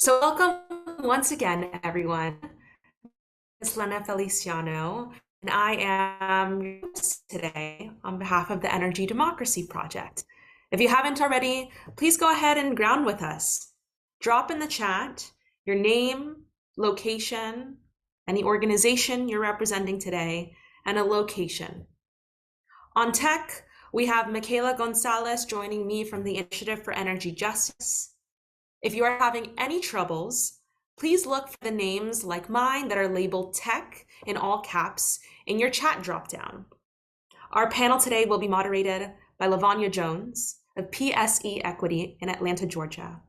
So welcome once again, everyone. It's Lena Feliciano, and I am your host today on behalf of the Energy Democracy Project. If you haven't already, please go ahead and ground with us. Drop in the chat your name, location, any organization you're representing today, and a location. On tech, we have Michaela Gonzalez joining me from the Initiative for Energy Justice. If you are having any troubles, please look for the names like mine that are labeled tech in all caps in your chat dropdown. Our panel today will be moderated by Lavanya Jones of PSE Equity in Atlanta, Georgia.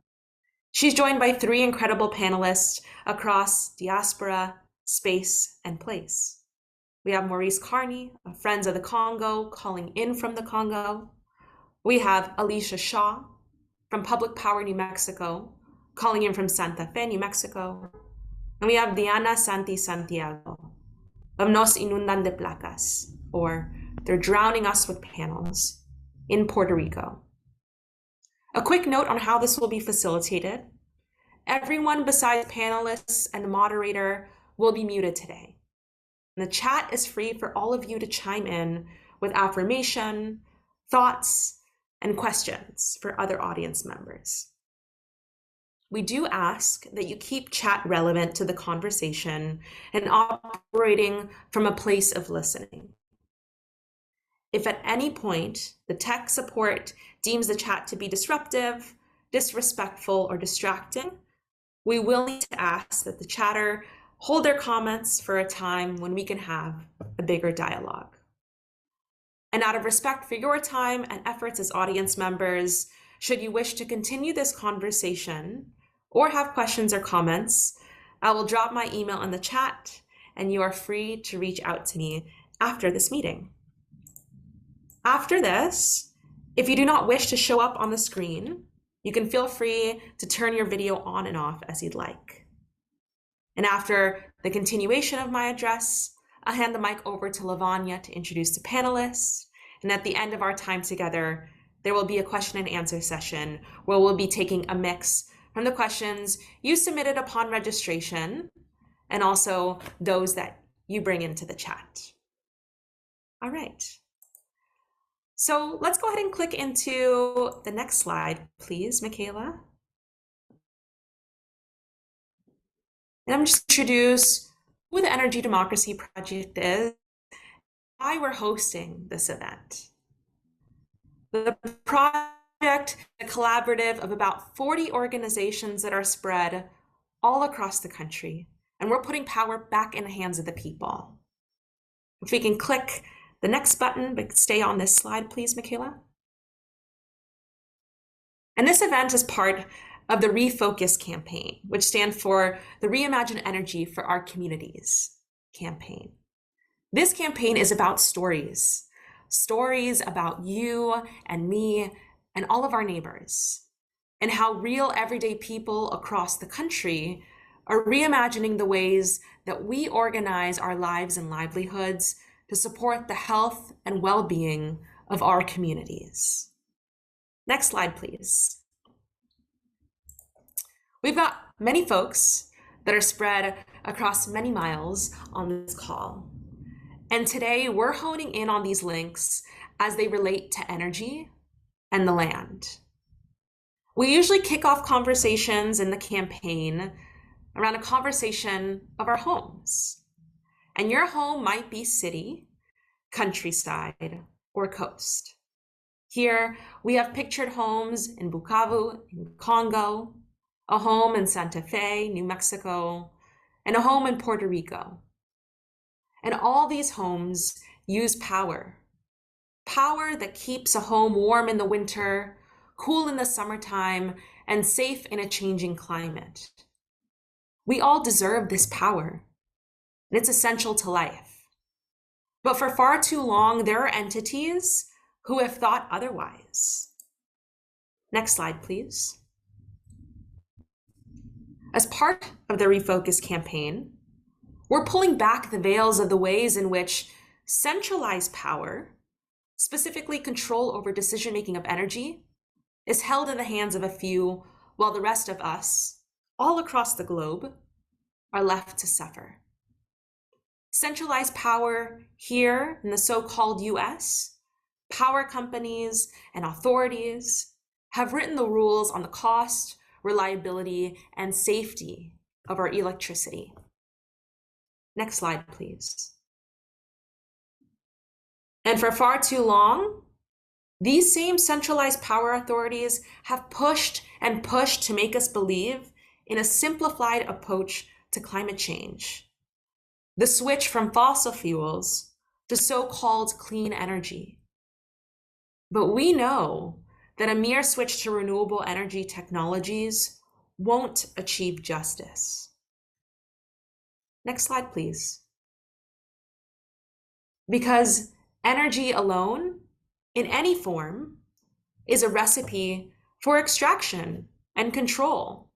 She's joined by three incredible panelists across diaspora, space, and place. We have Maurice Carney of Friends of the Congo calling in from the Congo. We have Alicia Shaw from Public Power New Mexico, calling in from Santa Fe, New Mexico. And we have Diana Santi Santiago of Nos Inundan de Placas, or They're Drowning Us with Panels, in Puerto Rico. A quick note on how this will be facilitated. Everyone besides panelists and the moderator will be muted today. And the chat is free for all of you to chime in with affirmation, thoughts, and questions for other audience members. We do ask that you keep chat relevant to the conversation and operating from a place of listening. If at any point the tech support deems the chat to be disruptive, disrespectful, or distracting, we will need to ask that the chatter hold their comments for a time when we can have a bigger dialogue. And out of respect for your time and efforts as audience members, should you wish to continue this conversation or have questions or comments, I will drop my email in the chat and you are free to reach out to me after this meeting. After this, if you do not wish to show up on the screen, you can feel free to turn your video on and off as you'd like. And after the continuation of my address, I'll hand the mic over to Lavanya to introduce the panelists. And at the end of our time together, there will be a question and answer session where we'll be taking a mix from the questions you submitted upon registration and also those that you bring into the chat. All right. So let's go ahead and click into the next slide, please, Michaela. And I'm just going to introduce who the Energy Democracy Project is, why we're hosting this event. The project is a collaborative of about 40 organizations that are spread all across the country, and we're putting power back in the hands of the people. If we can click the next button, but stay on this slide, please, Michaela. And this event is part of the REFOCUS campaign, which stands for the Reimagined Energy for Our Communities campaign. This campaign is about stories about you and me and all of our neighbors, and how real everyday people across the country are reimagining the ways that we organize our lives and livelihoods to support the health and well-being of our communities. Next slide, please. We've got many folks that are spread across many miles on this call. And today we're honing in on these links as they relate to energy and the land. We usually kick off conversations in the campaign around a conversation of our homes. And your home might be city, countryside, or coast. Here we have pictured homes in Bukavu, in Congo, a home in Santa Fe, New Mexico, and a home in Puerto Rico. And all these homes use power that keeps a home warm in the winter, cool in the summertime, and safe in a changing climate. We all deserve this power, and it's essential to life. But for far too long, there are entities who have thought otherwise. Next slide, please. As part of the REFOCUS campaign, we're pulling back the veils of the ways in which centralized power, specifically control over decision-making of energy, is held in the hands of a few, while the rest of us all across the globe are left to suffer. Centralized power here in the so-called US, power companies and authorities have written the rules on the cost, reliability, and safety of our electricity. Next slide, please. And for far too long, these same centralized power authorities have pushed and pushed to make us believe in a simplified approach to climate change. The switch from fossil fuels to so-called clean energy. But we know that a mere switch to renewable energy technologies won't achieve justice. Next slide, please. Because energy alone, in any form, is a recipe for extraction and control.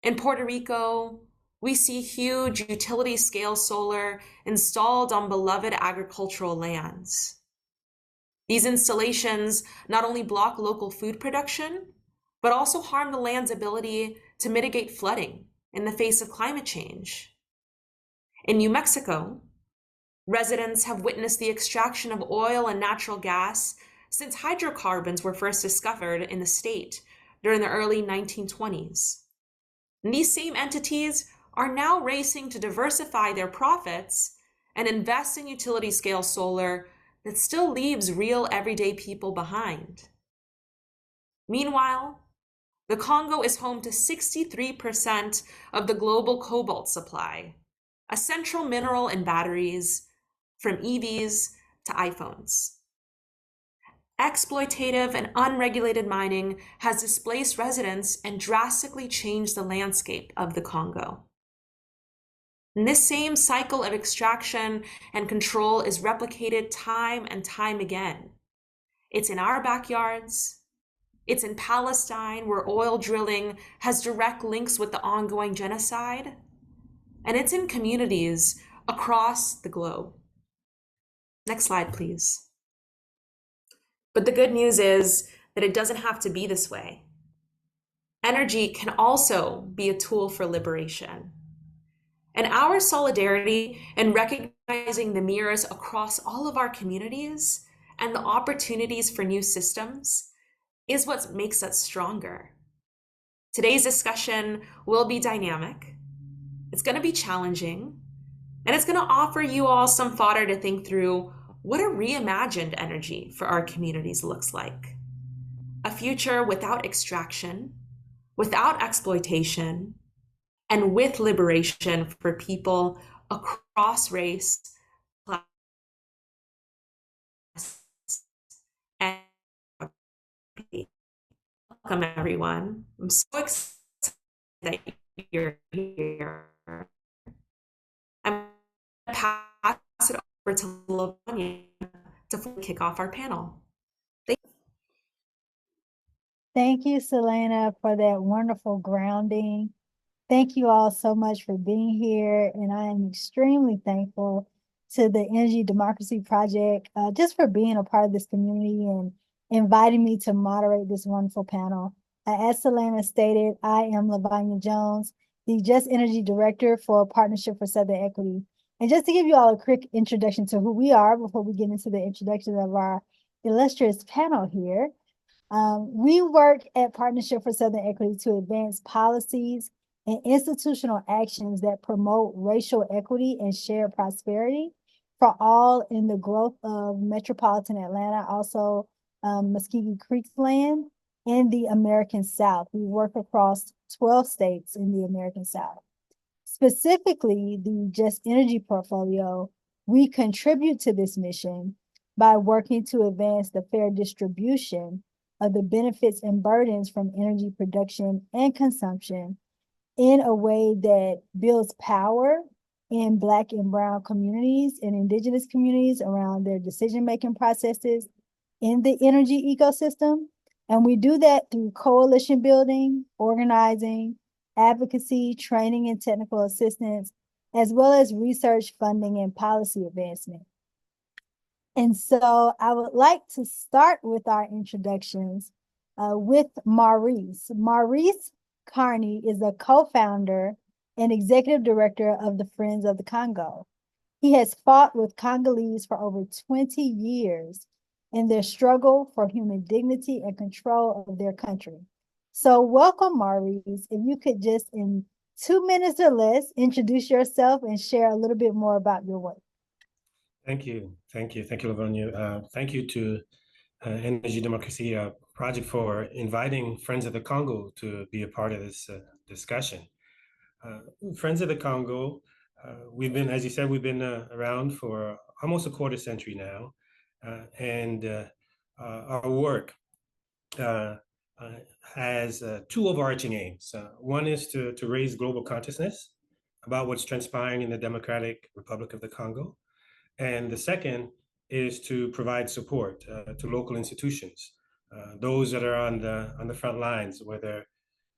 In Puerto Rico, we see huge utility-scale solar installed on beloved agricultural lands. These installations not only block local food production, but also harm the land's ability to mitigate flooding in the face of climate change. In New Mexico, residents have witnessed the extraction of oil and natural gas since hydrocarbons were first discovered in the state during the early 1920s. And these same entities are now racing to diversify their profits and invest in utility-scale solar that still leaves real everyday people behind. Meanwhile, the Congo is home to 63% of the global cobalt supply, a central mineral in batteries, from EVs to iPhones. Exploitative and unregulated mining has displaced residents and drastically changed the landscape of the Congo. And this same cycle of extraction and control is replicated time and time again. It's in our backyards. It's in Palestine, where oil drilling has direct links with the ongoing genocide. And it's in communities across the globe. Next slide, please. But the good news is that it doesn't have to be this way. Energy can also be a tool for liberation. And our solidarity in recognizing the mirrors across all of our communities and the opportunities for new systems is what makes us stronger. Today's discussion will be dynamic. It's going to be challenging, and it's going to offer you all some fodder to think through what a reimagined energy for our communities looks like. A future without extraction, without exploitation, and with liberation for people across race, class, and welcome everyone. I'm so excited that you're here. I'm going to pass it over to Lavanya to kick off our panel. Thank you, Selena, for that wonderful grounding. Thank you all so much for being here. And I am extremely thankful to the Energy Democracy Project just for being a part of this community and inviting me to moderate this wonderful panel. As Selena stated, I am Lavanya Jones, the Just Energy Director for Partnership for Southern Equity. And just to give you all a quick introduction to who we are before we get into the introduction of our illustrious panel here. We work at Partnership for Southern Equity to advance policies and institutional actions that promote racial equity and shared prosperity for all in the growth of metropolitan Atlanta, also Muscogee Creek's land, and the American South. We work across 12 states in the American South. Specifically, the Just Energy portfolio, we contribute to this mission by working to advance the fair distribution of the benefits and burdens from energy production and consumption in a way that builds power in Black and Brown communities and Indigenous communities around their decision-making processes in the energy ecosystem. And we do that through coalition building, organizing, advocacy, training, and technical assistance, as well as research, funding, and policy advancement. And so I would like to start with our introductions with Maurice. Maurice Carney is the co-founder and executive director of the Friends of the Congo. He has fought with Congolese for over 20 years in their struggle for human dignity and control of their country. So welcome, Maurice. If you could just in 2 minutes or less, introduce yourself and share a little bit more about your work. Thank you. Thank you, Lavonia. Thank you to Energy Democracy Project for inviting Friends of the Congo to be a part of this discussion. Friends of the Congo, we've been, as you said, we've been around for almost a quarter century now. And our work has two overarching aims. One is to raise global consciousness about what's transpiring in the Democratic Republic of the Congo. And the second is to provide support to local institutions, those that are on the front lines, whether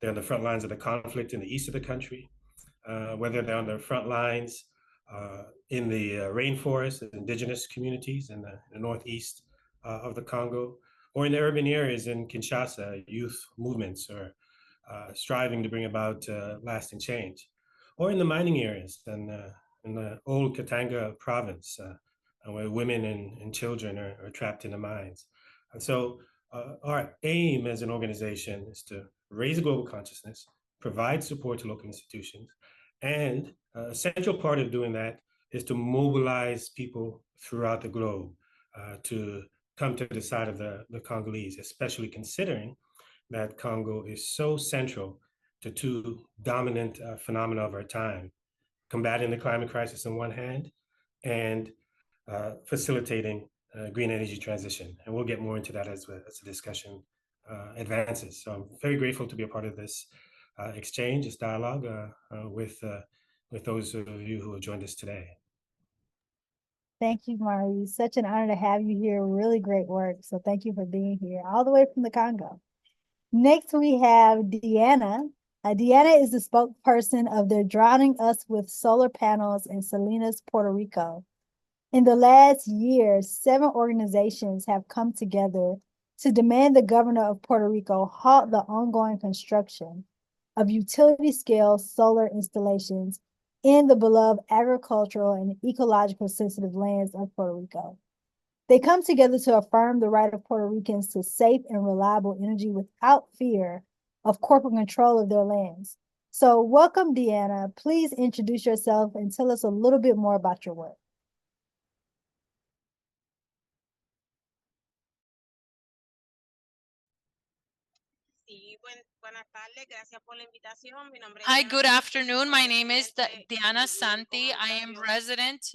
they're on the front lines of the conflict in the east of the country, whether they're on the front lines in the rainforest, indigenous communities in the northeast of the Congo, or in the urban areas in Kinshasa, youth movements are striving to bring about lasting change, or in the mining areas in the old Katanga province, where women and children are trapped in the mines. And so our aim as an organization is to raise global consciousness, provide support to local institutions, and a central part of doing that is to mobilize people throughout the globe to come to the side of the Congolese, especially considering that Congo is so central to two dominant phenomena of our time: combating the climate crisis on one hand and facilitating green energy transition. And we'll get more into that as the discussion advances. So I'm very grateful to be a part of this exchange, this dialogue with those of you who have joined us today. Thank you, Maurice. Such an honor to have you here. Really great work. So thank you for being here all the way from the Congo. Next, we have Deanna. Deanna is the spokesperson of They're Drowning Us with Solar Panels in Salinas, Puerto Rico. In the last year, 7 organizations have come together to demand the governor of Puerto Rico halt the ongoing construction of utility-scale solar installations in the beloved agricultural and ecological sensitive lands of Puerto Rico. They come together to affirm the right of Puerto Ricans to safe and reliable energy without fear of corporate control of their lands. So welcome, Deanna. Please introduce yourself and tell us a little bit more about your work. Hi, good afternoon. My name is Diana Santi. I am resident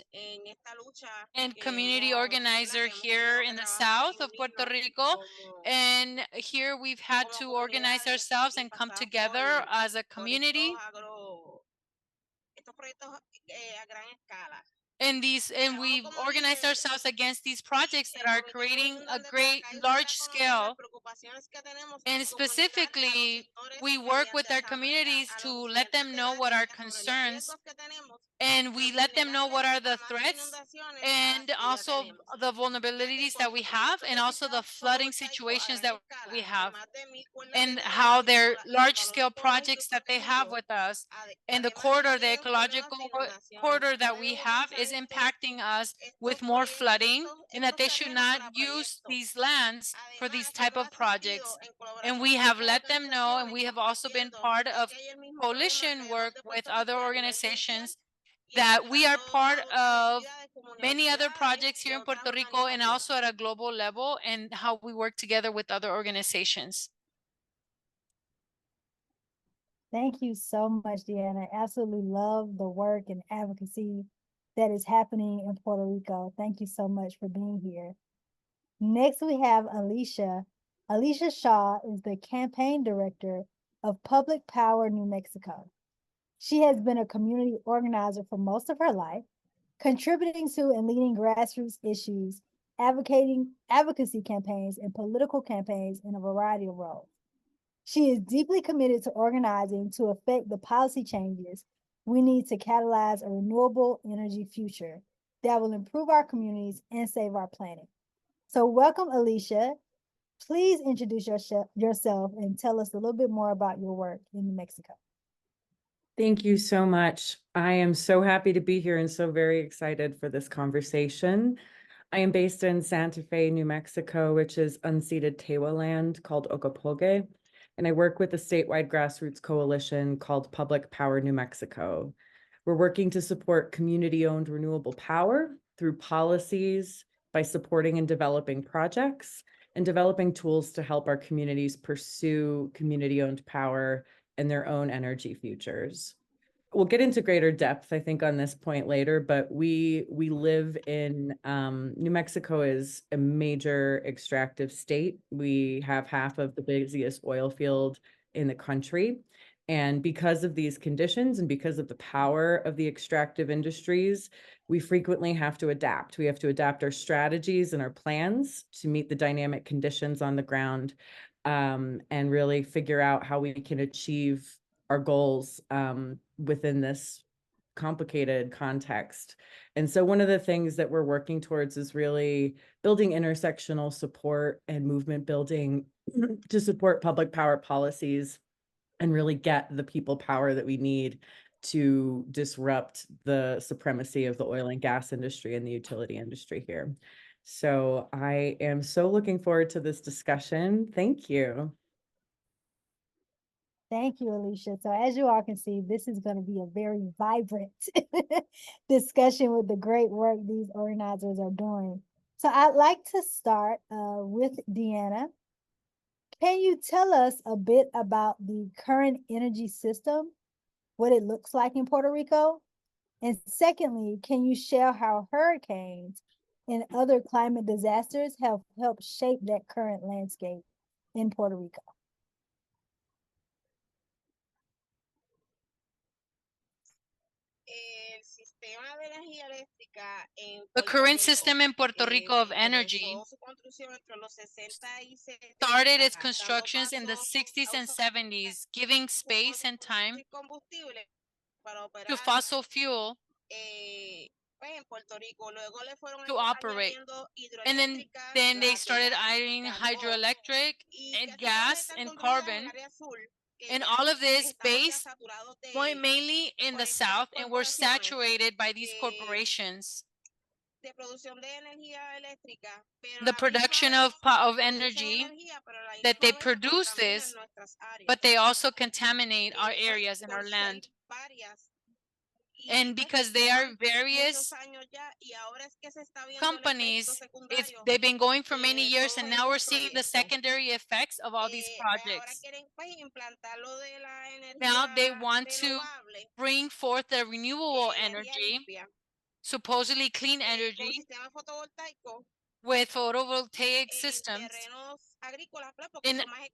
and community organizer here in the south of Puerto Rico. And here we've had to organize ourselves and come together as a community. And we've organized ourselves against these projects that are creating a great large scale. And specifically, we work with our communities to let them know what our concerns, and we let them know what are the threats and also the vulnerabilities that we have, and also the flooding situations that we have, and how they're large-scale projects that they have with us. And the corridor, the ecological corridor that we have is impacting us with more flooding, and that they should not use these lands for these type of projects. And we have let them know, and we have also been part of coalition work with other organizations, that we are part of many other projects here in Puerto Rico and also at a global level, and how we work together with other organizations. Thank you so much, Deanna. I absolutely love the work and advocacy that is happening in Puerto Rico. Thank you so much for being here. Next, we have Alicia. Alicia Shaw is the campaign director of Public Power New Mexico. She has been a community organizer for most of her life, contributing to and leading grassroots issues, advocacy campaigns, and political campaigns in a variety of roles. She is deeply committed to organizing to affect the policy changes we need to catalyze a renewable energy future that will improve our communities and save our planet. So welcome, Alicia. Please introduce yourself and tell us a little bit more about your work in New Mexico. Thank you so much. I am so happy to be here and so very excited for this conversation. I am based in Santa Fe, New Mexico, which is unceded Tewa land called Okopoge, and I work with a statewide grassroots coalition called Public Power New Mexico. We're working to support community-owned renewable power through policies, by supporting and developing projects, and developing tools to help our communities pursue community-owned power and their own energy futures. We'll get into greater depth, I think, on this point later, but we live in New Mexico is a major extractive state. We have half of the busiest oil field in the country. And because of these conditions and because of the power of the extractive industries, we frequently have to adapt. We have to adapt our strategies and our plans to meet the dynamic conditions on the ground, and really figure out how we can achieve our goals within this complicated context. And so one of the things that we're working towards is really building intersectional support and movement building to support public power policies and really get the people power that we need to disrupt the supremacy of the oil and gas industry and the utility industry here. So I am so looking forward to this discussion. Thank you. Thank you, Alicia. So as you all can see, this is going to be a very vibrant discussion with the great work these organizers are doing. So I'd like to start with Deanna. Can you tell us a bit about the current energy system, what it looks like in Puerto Rico? And secondly, can you share how hurricanes and other climate disasters have helped shape that current landscape in Puerto Rico? The current system in Puerto Rico of energy started its constructions in the 60s and 70s, giving space and time to fossil fuel to operate. And then they started adding hydroelectric and gas and carbon. And all of this based mainly in the South, and were saturated by these corporations. The production of energy, that they produce this, but they also contaminate our areas and our land. And because they are various companies, they've been going for many years, and now we're seeing the secondary effects of all these projects. Now they want to bring forth the renewable energy, supposedly clean energy, with photovoltaic systems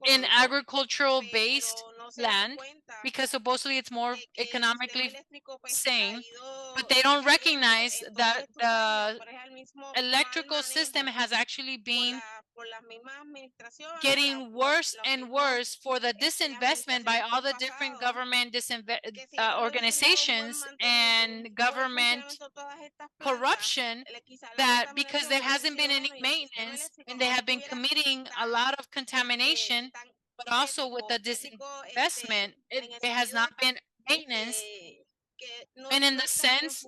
in agricultural based land, because supposedly it's more economically sane, but they don't recognize that the electrical system has actually been getting worse and worse for the disinvestment by all the different government organizations and government corruption, that because there hasn't been any maintenance and they have been committing a lot of contamination, but also with the disinvestment, it has not been maintenance, and in the sense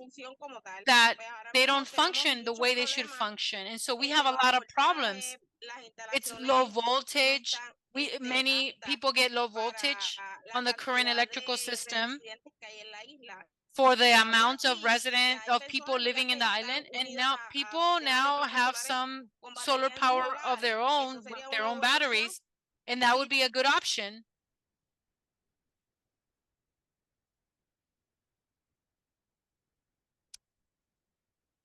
that they don't function the way they should function. And so we have a lot of problems. It's low voltage. Many people get low voltage on the current electrical system for the amount of people living in the island. And now people have some solar power of their own with their own batteries, and that would be a good option.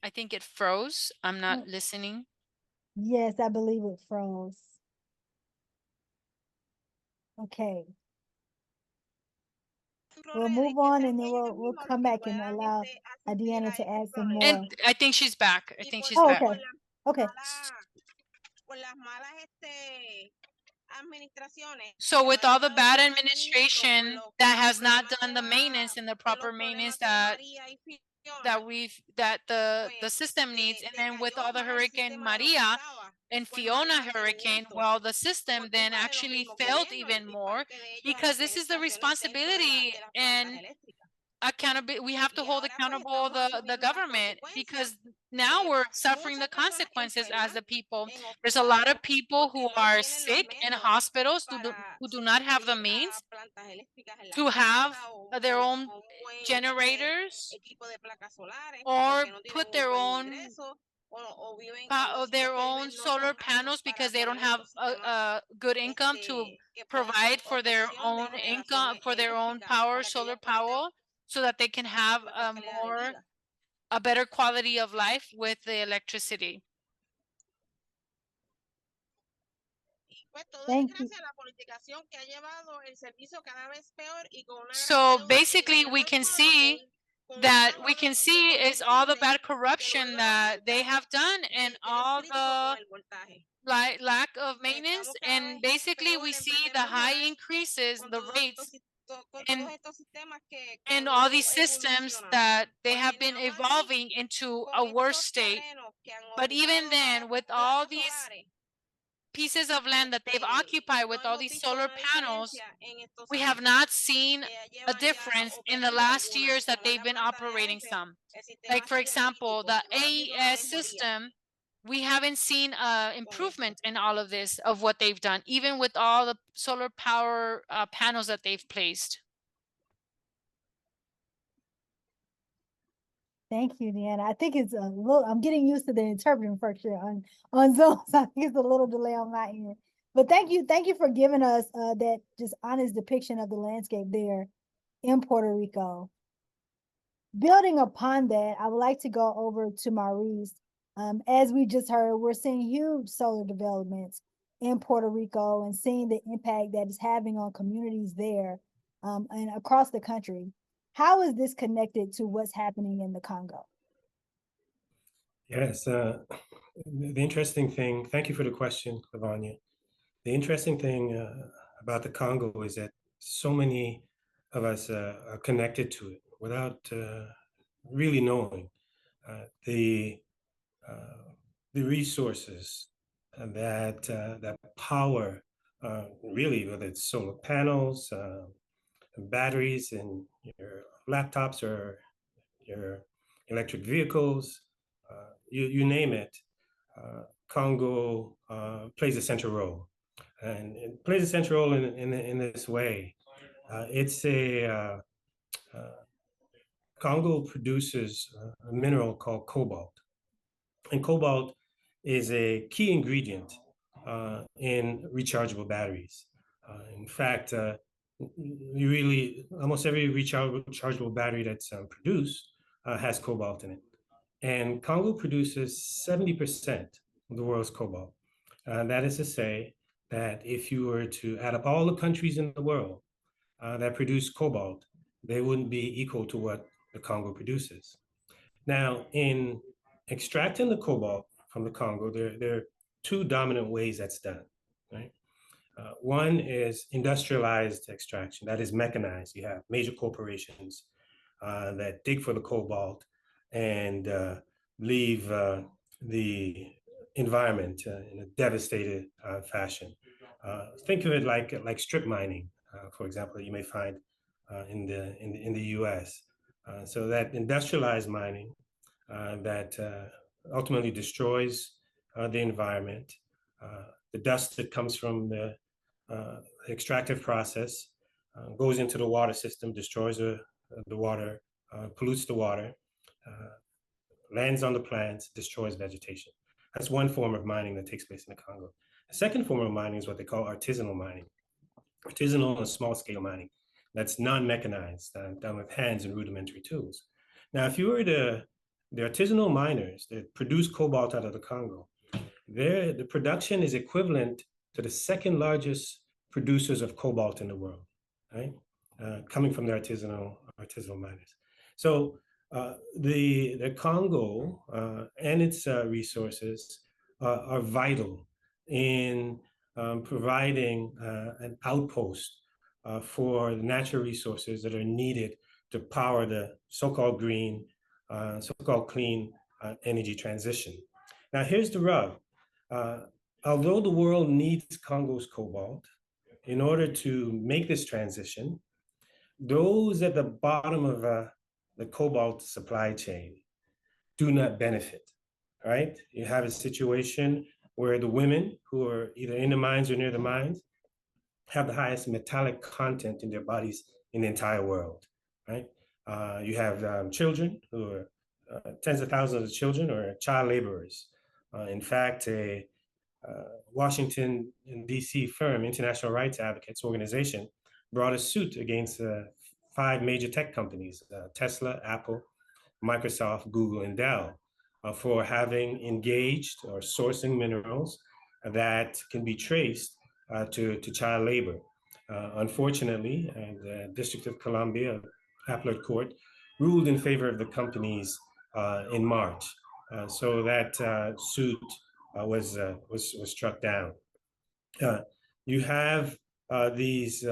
I think it froze. I'm not listening. Yes, I believe it froze. Okay. We'll move on, and then we'll come back and allow Deanna to add some more. And I think she's back. I think she's back. Okay. Okay. So with all the bad administration that has not done the maintenance and the proper maintenance that the system needs, and then with all the Hurricane Maria, and Fiona hurricane, well, the system then actually failed even more, because this is the responsibility and accountability. We have to hold accountable the government, because now we're suffering the consequences as the people. There's a lot of people who are sick in hospitals who do not have the means to have their own generators or put their own solar panels, because they don't have a good income to provide for their own income, for their own power, solar power, so that they can have a better quality of life with the electricity. Thank you. So basically we can see is all the bad corruption that they have done, and all the lack of maintenance, and basically we see the high increases, the rates, and all these systems that they have been evolving into a worse state. But even then, with all these pieces of land that they've occupied, with all these solar panels, we have not seen a difference in the last years that they've been operating some. Like, for example, the AES system, we haven't seen improvement in all of this, of what they've done, even with all the solar power panels that they've placed. Thank you, Deanna. I think it's a little, I'm getting used to the interpreting function on Zoom, so I think it's a little delay on my end. But thank you for giving us that just honest depiction of the landscape there in Puerto Rico. Building upon that, I would like to go over to Maurice. As we just heard, we're seeing huge solar developments in Puerto Rico and seeing the impact that it's having on communities there and across the country. How is this connected to what's happening in the Congo? Yes, the interesting thing, thank you for the question, Lavanya. The interesting thing about the Congo is that so many of us are connected to it without really knowing the resources that power, really, whether it's solar panels, batteries in your laptops or your electric vehicles, you name it. Congo plays a central role, and it plays a central role in this way. Congo produces a mineral called cobalt, and cobalt is a key ingredient in rechargeable batteries. In fact, almost every rechargeable battery that's produced has cobalt in it. And Congo produces 70% of the world's cobalt. That is to say that if you were to add up all the countries in the world that produce cobalt, they wouldn't be equal to what the Congo produces. Now, in extracting the cobalt from the Congo, there are two dominant ways that's done, right? One is industrialized extraction, that is mechanized. You have major corporations that dig for the cobalt and leave the environment in a devastated fashion. Think of it like strip mining, for example, you may find in the U.S. So that industrialized mining that ultimately destroys the environment. The dust that comes from the extractive process goes into the water system, destroys the water, pollutes the water, lands on the plants, destroys vegetation. That's one form of mining that takes place in the Congo. The second form of mining is what they call artisanal mining. Artisanal and small-scale mining. That's non-mechanized, done with hands and rudimentary tools. Now, if you were the artisanal miners that produce cobalt out of the Congo, the production is equivalent to the second largest producers of cobalt in the world, right? Coming from the artisanal miners. So the Congo and its resources are vital in providing an outpost for the natural resources that are needed to power the so-called green, so-called clean energy transition. Now, here's the rub. Although the world needs Congo's cobalt, in order to make this transition, those at the bottom of the cobalt supply chain do not benefit, right? You have a situation where the women who are either in the mines or near the mines have the highest metallic content in their bodies in the entire world, right? You have children who are tens of thousands of children are child laborers. In fact, a Washington D.C. firm, International Rights Advocates Organization, brought a suit against 5 major tech companies, Tesla, Apple, Microsoft, Google, and Dell, for having engaged or sourcing minerals that can be traced to child labor. Unfortunately, the District of Columbia Appellate Court ruled in favor of the companies in March. So that suit was struck down. You have these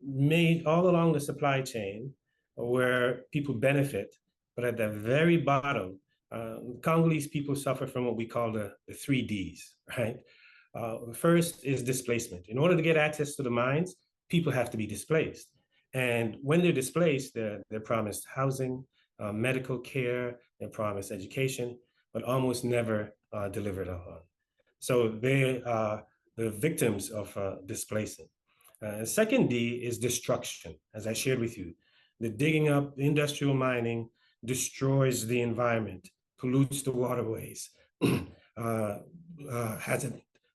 made all along the supply chain where people benefit, but at the very bottom, Congolese people suffer from what we call the 3Ds, right? First is displacement. In order to get access to the mines, people have to be displaced. And when they're displaced, they're promised housing, medical care, they're promised education, but almost never delivered on. So they are the victims of displacement. Second D is destruction, as I shared with you. The digging up, industrial mining destroys the environment, pollutes the waterways, has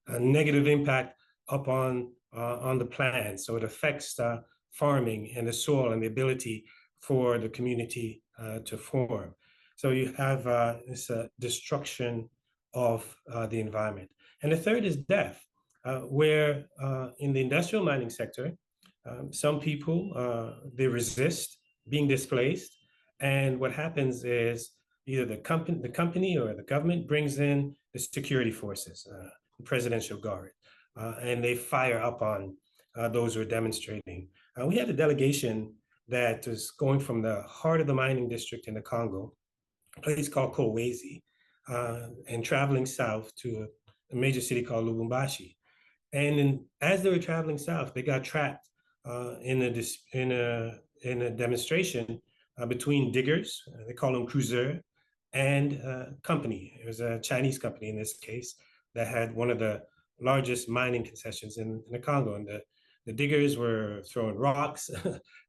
a negative impact upon on the plant. So it affects farming and the soil and the ability for the community to form. So you have this destruction of the environment. And the third is death, where in the industrial mining sector, some people, they resist being displaced. And what happens is either the company or the government brings in the security forces, the presidential guard, and they fire up on those who are demonstrating. We had a delegation that was going from the heart of the mining district in the Congo, a place called Kolwezi, and traveling south to a major city called Lubumbashi. And as they were traveling south, they got trapped in a demonstration between diggers, they call them cruisers, and company. It was a Chinese company in this case that had one of the largest mining concessions in the Congo. And the diggers were throwing rocks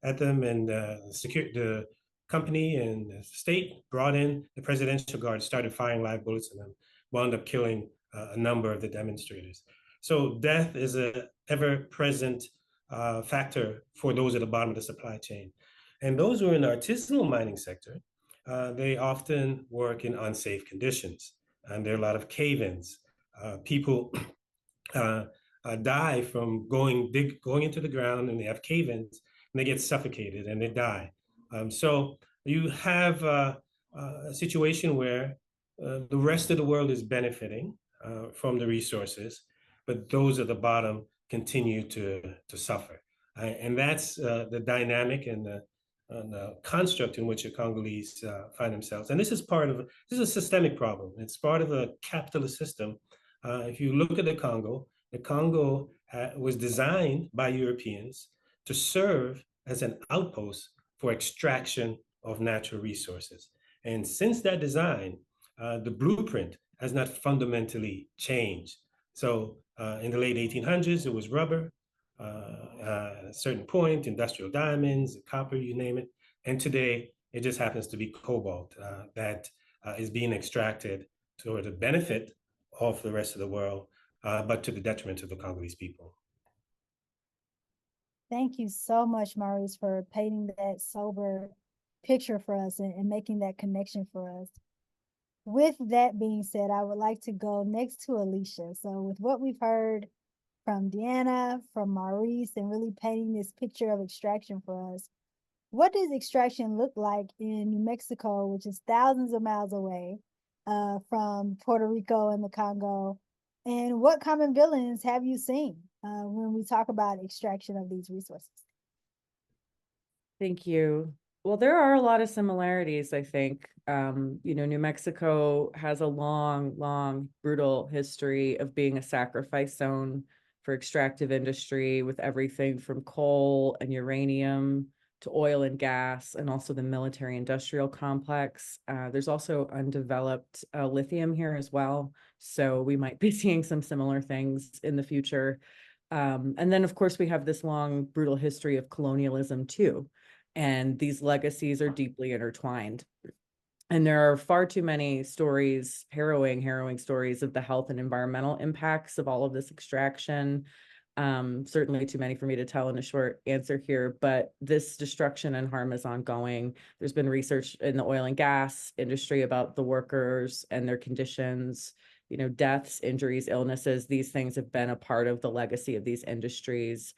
at them, and the company and the state brought in the presidential guard, started firing live bullets at them, wound up killing a number of the demonstrators. So death is an ever-present factor for those at the bottom of the supply chain. And those who are in the artisanal mining sector, they often work in unsafe conditions. And there are a lot of cave-ins. People die from going into the ground, and they have cave-ins, and they get suffocated and they die. So you have a situation where the rest of the world is benefiting from the resources, but those at the bottom continue to suffer. And that's the dynamic and the construct in which the Congolese find themselves. And this is a systemic problem. It's part of a capitalist system. If you look at the Congo was designed by Europeans to serve as an outpost for extraction of natural resources. And since that design, the blueprint has not fundamentally changed. So in the late 1800s, it was rubber. At a certain point, industrial diamonds, copper, you name it. And today, it just happens to be cobalt that is being extracted to the benefit of the rest of the world, but to the detriment of the Congolese people. Thank you so much, Maurice, for painting that sober picture for us and making that connection for us. With that being said, I would like to go next to Alicia. So with what we've heard from Deanna, from Maurice, and really painting this picture of extraction for us, what does extraction look like in New Mexico, which is thousands of miles away from Puerto Rico and the Congo? And what common villains have you seen when we talk about extraction of these resources? Thank you. Well, there are a lot of similarities, I think. New Mexico has a long, long, brutal history of being a sacrifice zone for extractive industry, with everything from coal and uranium to oil and gas, and also the military industrial complex. There's also undeveloped lithium here as well. So we might be seeing some similar things in the future. And then, of course, we have this long, brutal history of colonialism too. And these legacies are deeply intertwined. And there are far too many stories, harrowing stories of the health and environmental impacts of all of this extraction. Certainly too many for me to tell in a short answer here, but this destruction and harm is ongoing. There's been research in the oil and gas industry about the workers and their conditions, deaths, injuries, illnesses. These things have been a part of the legacy of these industries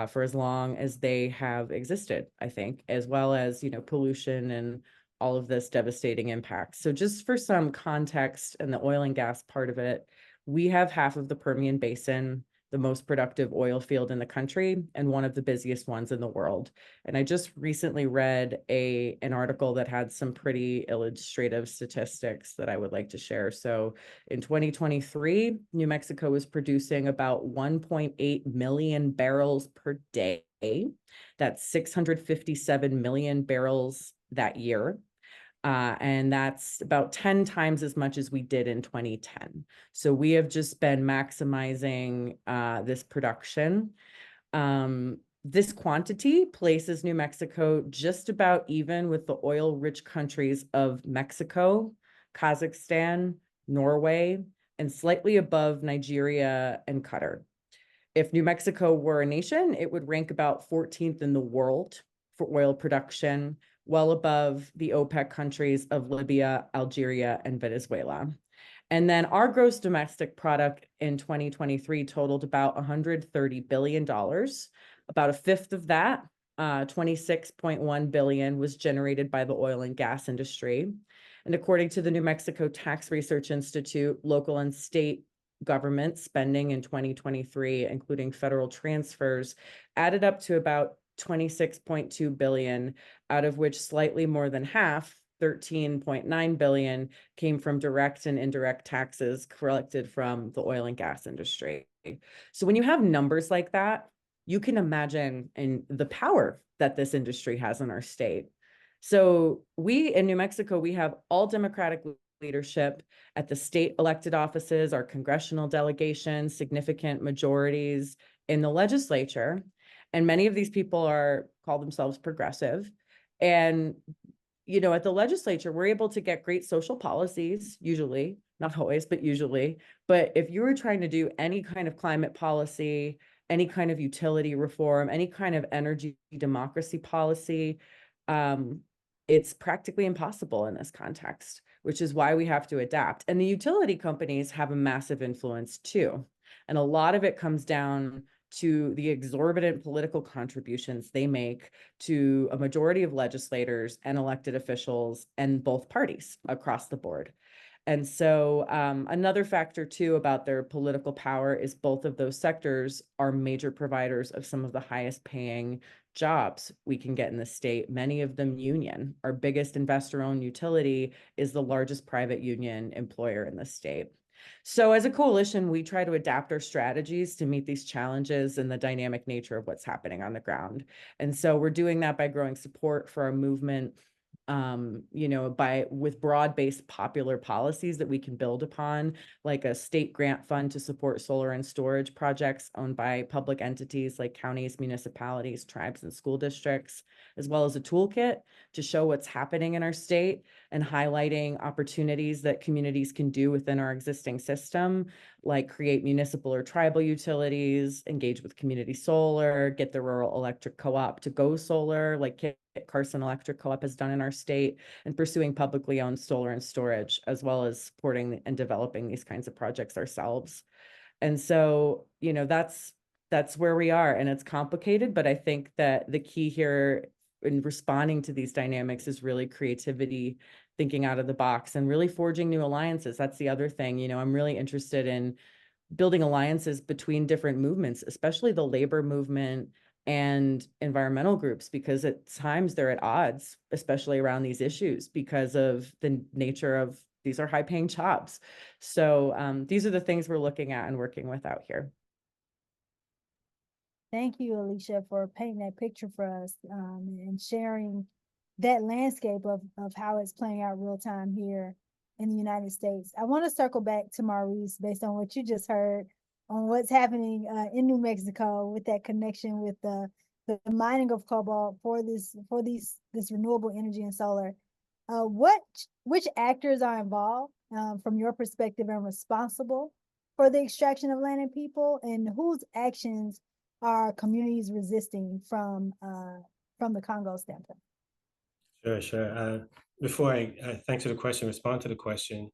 for as long as they have existed, I think, as well as, pollution and all of this devastating impact. So just for some context and the oil and gas part of it, we have half of the Permian Basin, the most productive oil field in the country, and one of the busiest ones in the world. And I just recently read an article that had some pretty illustrative statistics that I would like to share. So in 2023, New Mexico was producing about 1.8 million barrels per day. That's 657 million barrels that year. And that's about 10 times as much as we did in 2010. So we have just been maximizing this production. This quantity places New Mexico just about even with the oil-rich countries of Mexico, Kazakhstan, Norway, and slightly above Nigeria and Qatar. If New Mexico were a nation, it would rank about 14th in the world for oil production, well above the OPEC countries of Libya, Algeria, and Venezuela. And then our gross domestic product in 2023 totaled about $130 billion. About a fifth of that, 26.1 billion, was generated by the oil and gas industry. And according to the New Mexico Tax Research Institute, local and state government spending in 2023, including federal transfers, added up to about 26.2 billion, out of which slightly more than half, 13.9 billion, came from direct and indirect taxes collected from the oil and gas industry. So when you have numbers like that, you can imagine the power that this industry has in our state. So we in New Mexico, we have all Democratic leadership at the state elected offices, our congressional delegations, significant majorities in the legislature. And many of these people call themselves progressive. And, at the legislature, we're able to get great social policies, usually, not always, but usually. But if you were trying to do any kind of climate policy, any kind of utility reform, any kind of energy democracy policy, it's practically impossible in this context, which is why we have to adapt. And the utility companies have a massive influence too. And a lot of it comes down to the exorbitant political contributions they make to a majority of legislators and elected officials and both parties across the board. And so another factor too about their political power is both of those sectors are major providers of some of the highest paying jobs we can get in the state, many of them union. Our biggest investor-owned utility is the largest private union employer in the state. So as a coalition, we try to adapt our strategies to meet these challenges and the dynamic nature of what's happening on the ground. And so we're doing that by growing support for our movement, with broad-based popular policies that we can build upon, like a state grant fund to support solar and storage projects owned by public entities like counties, municipalities, tribes, and school districts, as well as a toolkit to show what's happening in our state and highlighting opportunities that communities can do within our existing system, like create municipal or tribal utilities, engage with community solar, get the rural electric co-op to go solar, like Kit Carson Electric Co-op has done in our state, and pursuing publicly owned solar and storage, as well as supporting and developing these kinds of projects ourselves. And so, that's where we are, and it's complicated, but I think that the key here in responding to these dynamics is really creativity, thinking out of the box, and really forging new alliances. That's the other thing. I'm really interested in building alliances between different movements, especially the labor movement, and environmental groups, because at times they're at odds, especially around these issues, because of the nature of these are high-paying jobs. So these are the things we're looking at and working with out here. Thank you, Alicia, for painting that picture for us and sharing that landscape of how it's playing out real time here in the United States. I want to circle back to Maurice based on what you just heard on what's happening in New Mexico with that connection with the mining of cobalt for this renewable energy and solar. Which actors are involved from your perspective and responsible for the extraction of land and people, and whose actions are communities resisting from the Congo standpoint? Sure. Before thanks for the question, respond to the question,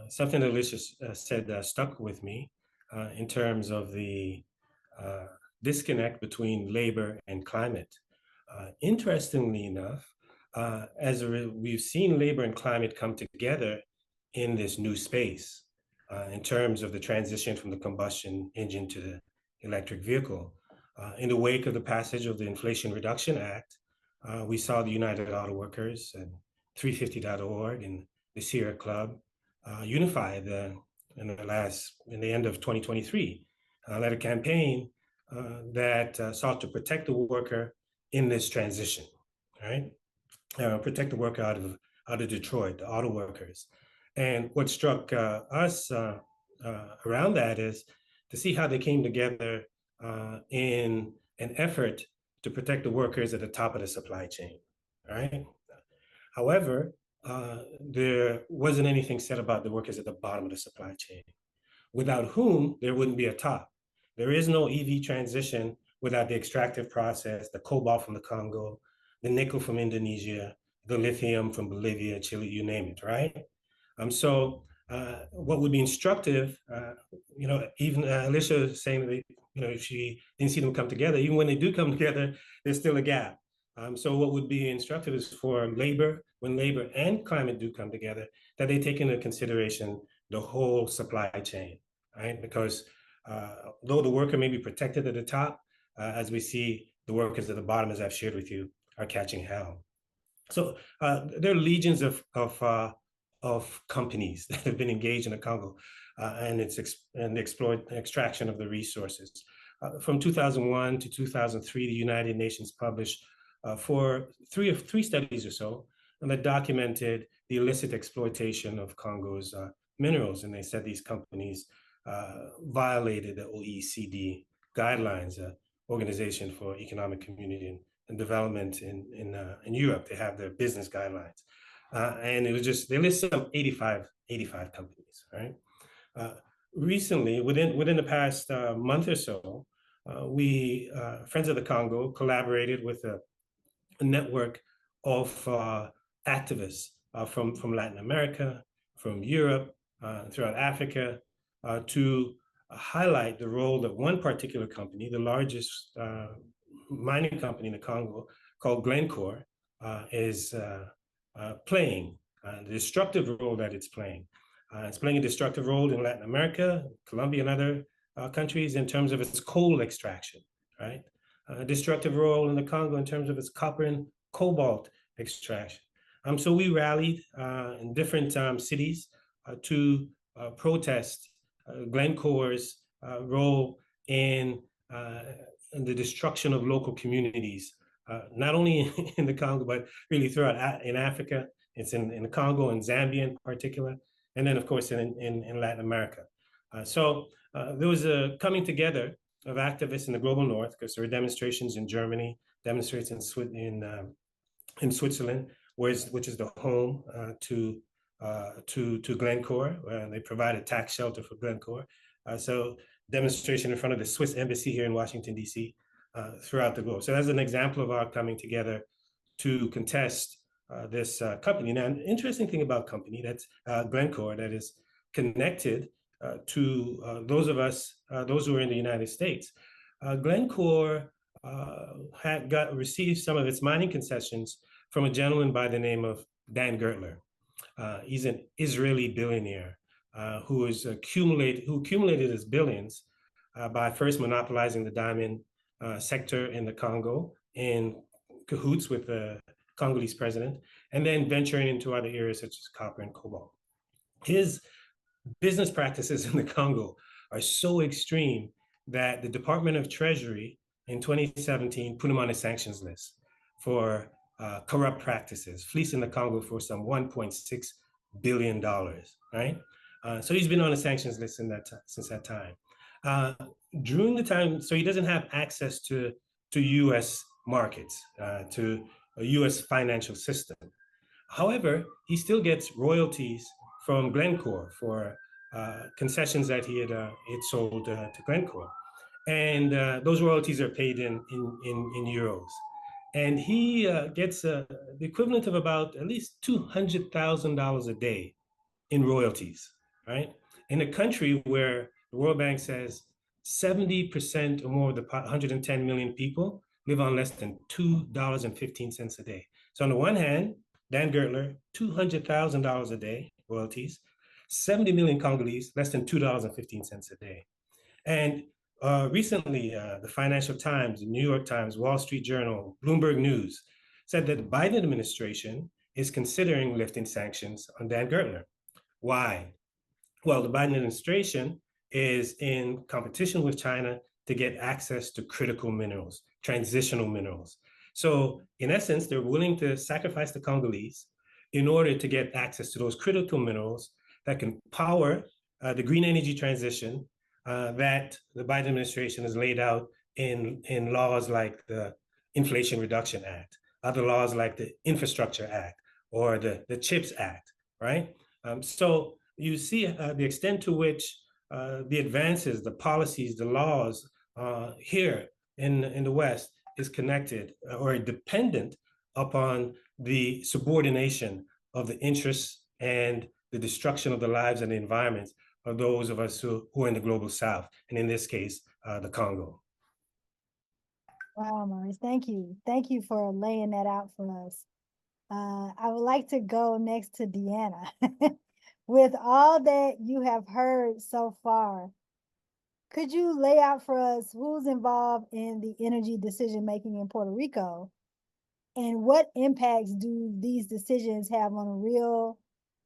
something that Alicia said stuck with me in terms of the disconnect between labor and climate. Interestingly enough, we've seen labor and climate come together in this new space in terms of the transition from the combustion engine to the electric vehicle. In the wake of the passage of the Inflation Reduction Act, we saw the United Auto Workers and 350.org and the Sierra Club unify in the end of 2023, led a campaign that sought to protect the worker in this transition, right? Protect the worker out of Detroit, the auto workers. And what struck us around that is to see how they came together in an effort to protect the workers at the top of the supply chain, right? However, there wasn't anything said about the workers at the bottom of the supply chain, without whom there wouldn't be a top. There is no EV transition without the extractive process, the cobalt from the Congo, the nickel from Indonesia, the lithium from Bolivia, Chile, you name it, right? So what would be instructive, even Alicia was saying that, if she didn't see them come together, even when they do come together, there's still a gap. So what would be instructive is for when labor and climate do come together, that they take into consideration the whole supply chain, right? Because though the worker may be protected at the top, as we see the workers at the bottom, as I've shared with you, are catching hell. So there are legions of companies that have been engaged in the Congo and the extraction of the resources. From 2001 to 2003, the United Nations published three studies or so that documented the illicit exploitation of Congo's minerals. And they said these companies violated the OECD guidelines, Organization for Economic Community and Development in Europe. They have their business guidelines. And it was they list some 85 companies, right? Recently, within the past month or so, we, Friends of the Congo, collaborated with a network of activists from Latin America, from Europe, throughout Africa, to highlight the role that one particular company, the largest mining company in the Congo, called Glencore, is playing, the destructive role that it's playing. It's playing a destructive role in Latin America, Colombia, and other countries in terms of its coal extraction, right? A destructive role in the Congo in terms of its copper and cobalt extraction. So we rallied in different cities to protest Glencore's role in the destruction of local communities, not only in the Congo, but really throughout in Africa. It's in the Congo and Zambia in particular, and then of course in Latin America. So there was a coming together of activists in the global north, because there were demonstrations in Germany, demonstrations in Switzerland, which is the home to Glencore. They provided tax shelter for Glencore. So demonstration in front of the Swiss embassy here in Washington, D.C., throughout the globe. So that's an example of our coming together to contest this company. Now, an interesting thing about company, that's Glencore, that is connected to those of us, those who are in the United States. Glencore received some of its mining concessions from a gentleman by the name of Dan Gertler. He's an Israeli billionaire who accumulated his billions by first monopolizing the diamond sector in the Congo in cahoots with the Congolese president, and then venturing into other areas such as copper and cobalt. His business practices in the Congo are so extreme that the Department of Treasury in 2017 put him on a sanctions list for corrupt practices, fleecing the Congo for some $1.6 billion, right? So he's been on a sanctions list since that time. During the time, so he doesn't have access to U.S. markets, to a U.S. financial system. However, he still gets royalties from Glencore for concessions that he had sold to Glencore, and those royalties are paid in euros. And he gets the equivalent of about at least $200,000 a day in royalties, right? In a country where the World Bank says 70% or more of the 110 million people live on less than $2.15 a day. So on the one hand, Dan Gertler, $200,000 a day royalties, 70 million Congolese, less than $2.15 a day. And recently, the Financial Times, the New York Times, Wall Street Journal, Bloomberg News said that the Biden administration is considering lifting sanctions on Dan Gertler. Why? Well, the Biden administration is in competition with China to get access to critical minerals, transitional minerals. So in essence, they're willing to sacrifice the Congolese in order to get access to those critical minerals that can power the green energy transition that the Biden administration has laid out in laws like the Inflation Reduction Act, other laws like the Infrastructure Act or the CHIPS Act, right? So you see the extent to which the advances, the policies, the laws here in the West is connected or dependent upon the subordination of the interests and the destruction of the lives and the environments of those of us who are in the global South, and in this case, the Congo. Wow, Maurice, thank you. Thank you for laying that out for us. I would like to go next to Deanna. With all that you have heard so far, could you lay out for us who's involved in the energy decision-making in Puerto Rico? And what impacts do these decisions have on real,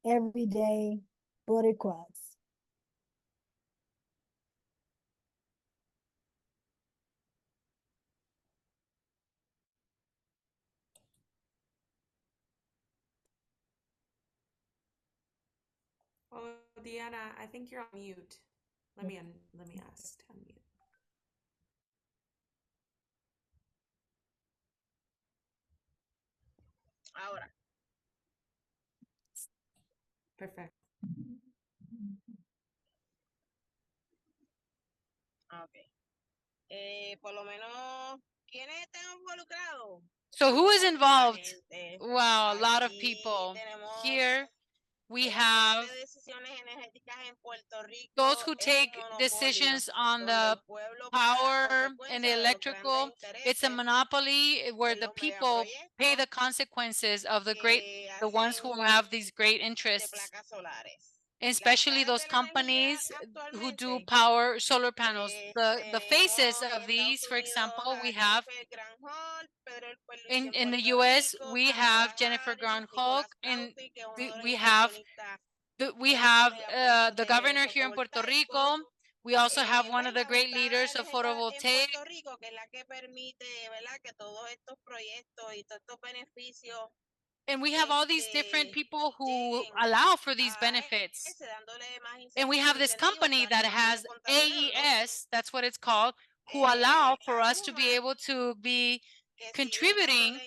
everyday Boricuas? Oh, Deanna, I think you're on mute. Let me ask to unmute. Ahora. Perfect. Okay. Por lo menos, ¿quiénes están involucrados? So who is involved? Gente. Well, a lot of Aquí people. tenemos Here we el que have toma decisiones energéticas en Puerto Rico, those who es un take monopolio, decisions on donde the el pueblo power paga and the consecuencias de los electrical. grandes It's a intereses monopoly where en the los people pay the megaproyectos consequences of the que ones who hacen have these great de interests, placas solares. especially Las caras those de la energía companies who do actualmente, power solar panels. The faces tenemos en of Estados these, for Unidos example, we a have Jennifer Granholm, Pedro El Pierluisi in the Puerto U.S. Rico, we Kamala have Jennifer Harris, Granholm, Nicolás and Crowley, que es uno de los we have inversionistas we en have proyectos the de governor here in Puerto fotovoltaicos. Rico. We also have one of the La great Junta leaders of Energética en photovoltaic. Puerto Rico, que es la que permite, ¿verdad?, que todos estos proyectos y todos estos beneficios And we have all these different people who lleguen allow for these a benefits. dándole más And we have this company that has AES, that's what it's called, who allow for us to be able to be contributing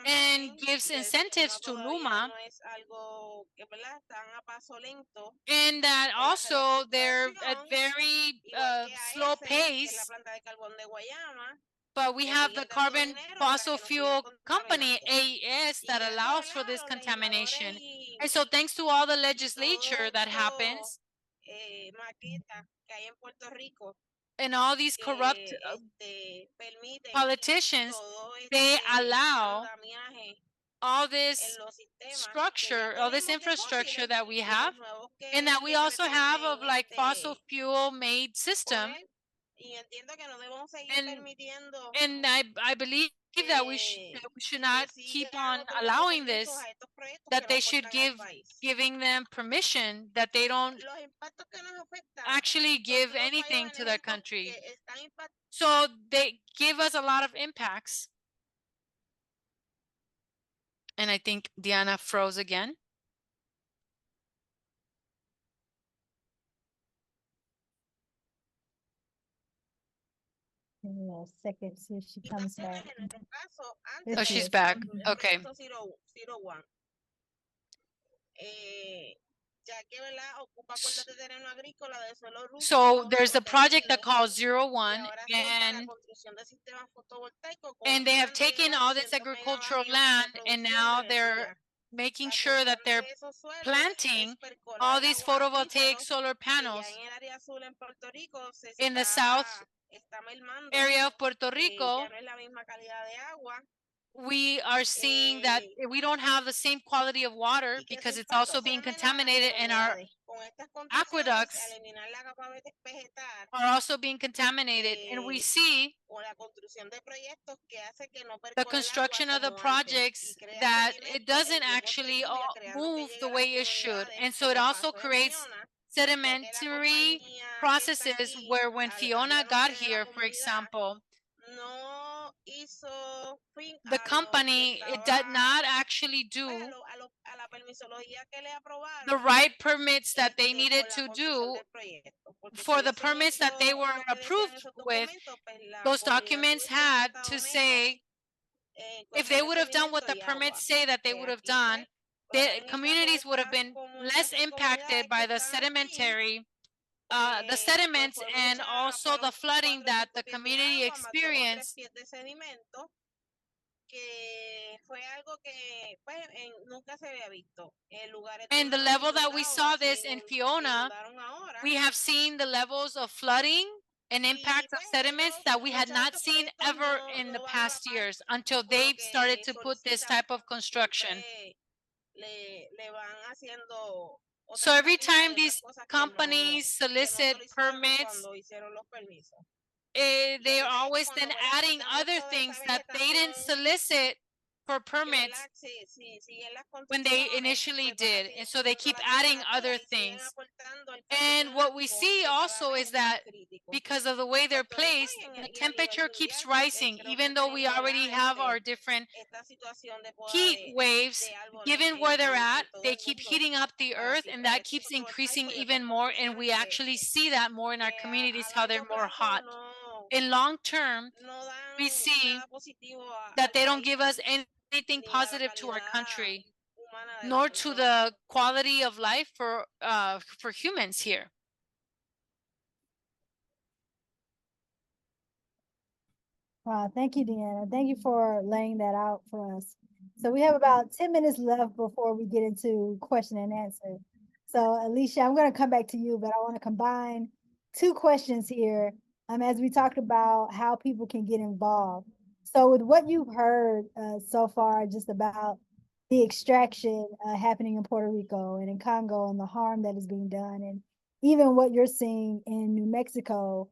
and gives incentives to Luma. And that also they're at very slow pace. But we have the carbon fossil fuel company, AES, that allows for this contamination. And so thanks to all the legislature that happens, and all these corrupt politicians, they allow all this structure, all this infrastructure that we have, and that we also have of like fossil fuel made system. Y entiendo que no debemos seguir And permitiendo I believe that we should not keep on allowing this, a estos proyectos that que no they should aportan al give país. giving them permission, that they don't Los impactos que nos afectan actually son give todos anything fallos to their genéricos country. que están impactando. So they give us a lot of impacts. And I think Diana froze again. Give me a second, see if she comes back. En nuestro caso, There Oh, she she's is. back. Okay. proyecto Zero One. Ya que, ¿verdad? Ocupa cuerdas de terreno agrícola de suelo rústico. So there's a project that calls 01, and they have taken all this agricultural land, and now they're making sure that they're planting all these photovoltaic solar panels in the south area of Puerto Rico. We are seeing that we don't have the same quality of water because it's also being contaminated, and our aqueducts are also being contaminated. And we see the construction of the projects that it doesn't actually move the way it should. And so it also creates sedimentary processes where when Fiona got here, for example, the company, it did not actually do the right permits that they needed to do for the permits that they were approved with. Those documents had to say, if they would have done what the permits say that they would have done, the communities would have been less impacted by the sedimentary the sediments and also the flooding that the community experienced. And the level that we saw this in Fiona, we have seen the levels of flooding and impact of sediments that we had not seen ever in the past years until they started to put this type of construction. So every time these companies solicit permits, they're always then adding other things that they didn't solicit for permits when they initially did. And so they keep adding other things. And what we see also is that because of the way they're placed, the temperature keeps rising, even though we already have our different heat waves. Given where they're at, they keep heating up the earth, and that keeps increasing even more. And we actually see that more in our communities, how they're more hot. In long term, we see that they don't give us anything positive to our country, nor to the quality of life for humans here. Wow, thank you, Deanna. Thank you for laying that out for us. So we have about 10 minutes left before we get into question and answer. So Alicia, I'm going to come back to you, but I want to combine two questions here as we talked about how people can get involved. So with what you've heard so far, just about the extraction happening in Puerto Rico and in Congo and the harm that is being done, and even what you're seeing in New Mexico,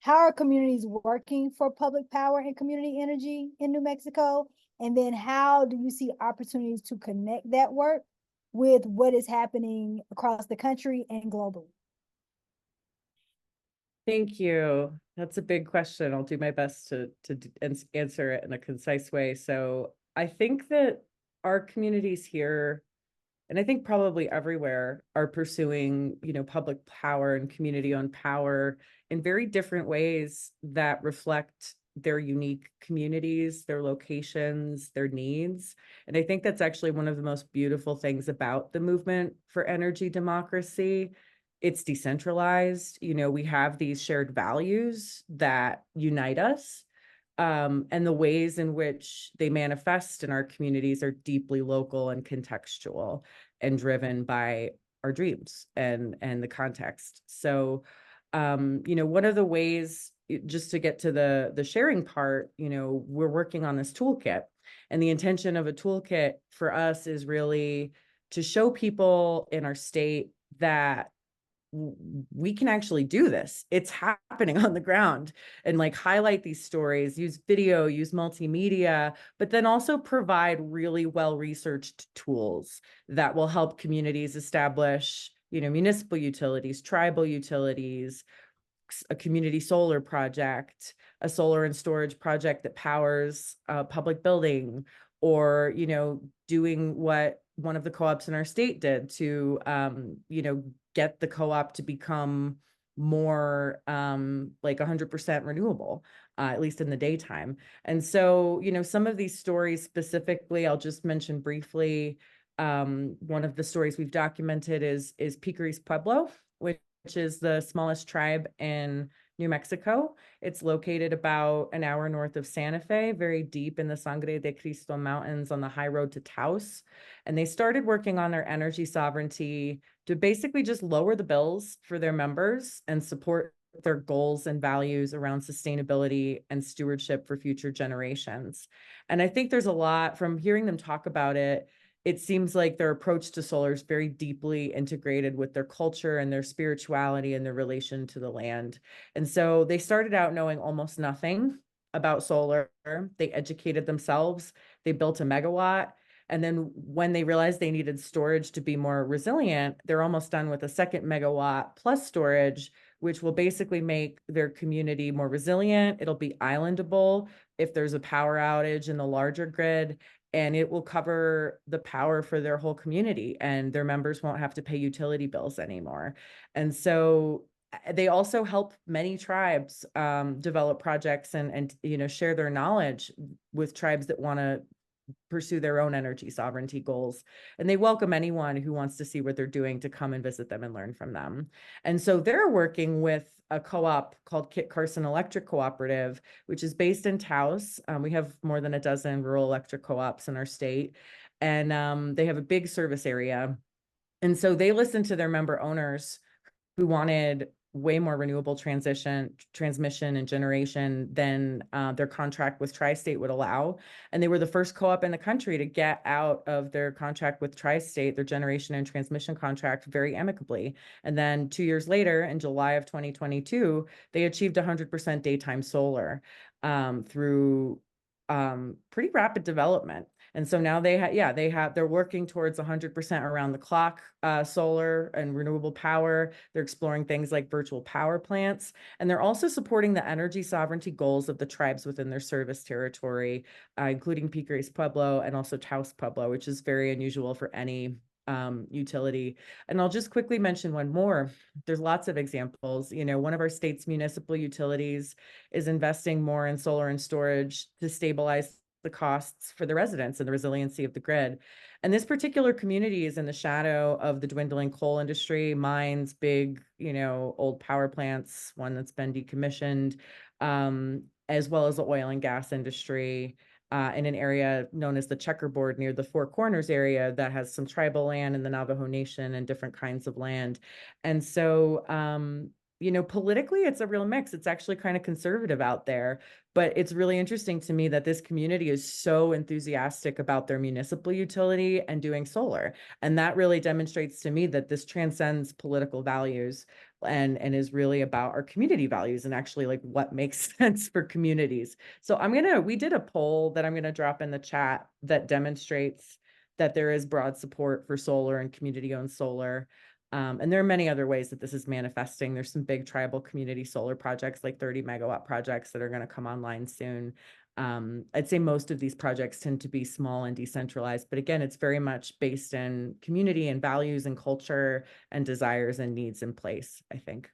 how are communities working for public power and community energy in New Mexico? And then how do you see opportunities to connect that work with what is happening across the country and globally? Thank you. That's a big question. I'll do my best to answer it in a concise way. So I think that our communities here, and I think probably everywhere, are pursuing, public power and community-owned power in very different ways that reflect their unique communities, their locations, their needs. And I think that's actually one of the most beautiful things about the movement for energy democracy. It's decentralized. We have these shared values that unite us. And the ways in which they manifest in our communities are deeply local and contextual and driven by our dreams and the context. So, one of the ways, just to get to the sharing part, we're working on this toolkit, and the intention of a toolkit for us is really to show people in our state that we can actually do this. It's happening on the ground, and like highlight these stories, use video, use multimedia, but then also provide really well-researched tools that will help communities establish, municipal utilities, tribal utilities, a community solar project, a solar and storage project that powers a public building, or, doing what one of the co-ops in our state did to, get the co-op to become more like 100% renewable, at least in the daytime. And so, some of these stories specifically, I'll just mention briefly. One of the stories we've documented is Piqueries Pueblo, which is the smallest tribe in New Mexico. It's located about an hour north of Santa Fe, very deep in the Sangre de Cristo Mountains on the high road to Taos. And they started working on their energy sovereignty to basically just lower the bills for their members and support their goals and values around sustainability and stewardship for future generations. And I think there's a lot from hearing them talk about it. It seems like their approach to solar is very deeply integrated with their culture and their spirituality and their relation to the land. And so they started out knowing almost nothing about solar. They educated themselves. They built a megawatt. And then when they realized they needed storage to be more resilient, they're almost done with a second megawatt plus storage, which will basically make their community more resilient. It'll be islandable if there's a power outage in the larger grid, and it will cover the power for their whole community, and their members won't have to pay utility bills anymore. And so they also help many tribes develop projects and share their knowledge with tribes that want to pursue their own energy sovereignty goals. And they welcome anyone who wants to see what they're doing to come and visit them and learn from them. And so they're working with a co-op called Kit Carson Electric Cooperative, which is based in Taos. We have more than a dozen rural electric co-ops in our state, and they have a big service area. And so they listen to their member owners who wanted way more renewable transmission and generation than their contract with Tri-State would allow. And they were the first co-op in the country to get out of their contract with Tri-State, their generation and transmission contract, very amicably. And then 2 years later, in July of 2022, they achieved 100% daytime solar through pretty rapid development. And so now they're working towards 100% around the clock solar and renewable power. They're exploring things like virtual power plants, and they're also supporting the energy sovereignty goals of the tribes within their service territory, including Piqueries Pueblo and also Taos Pueblo, which is very unusual for any utility. And I'll just quickly mention one more. There's lots of examples. One of our state's municipal utilities is investing more in solar and storage to stabilize the costs for the residents and the resiliency of the grid. And this particular community is in the shadow of the dwindling coal industry, mines, big, old power plants, one that's been decommissioned, as well as the oil and gas industry, in an area known as the Checkerboard near the Four Corners area that has some tribal land in the Navajo Nation and different kinds of land. And so, politically, it's a real mix. It's actually kind of conservative out there, but it's really interesting to me that this community is so enthusiastic about their municipal utility and doing solar. And that really demonstrates to me that this transcends political values and is really about our community values and actually like what makes sense for communities. So we did a poll that I'm gonna drop in the chat that demonstrates that there is broad support for solar and community-owned solar. And there are many other ways that this is manifesting. There's some big tribal community solar projects, like 30 megawatt projects that are going to come online soon. I'd say most of these projects tend to be small and decentralized, but again, it's very much based in community and values and culture and desires and needs in place, I think.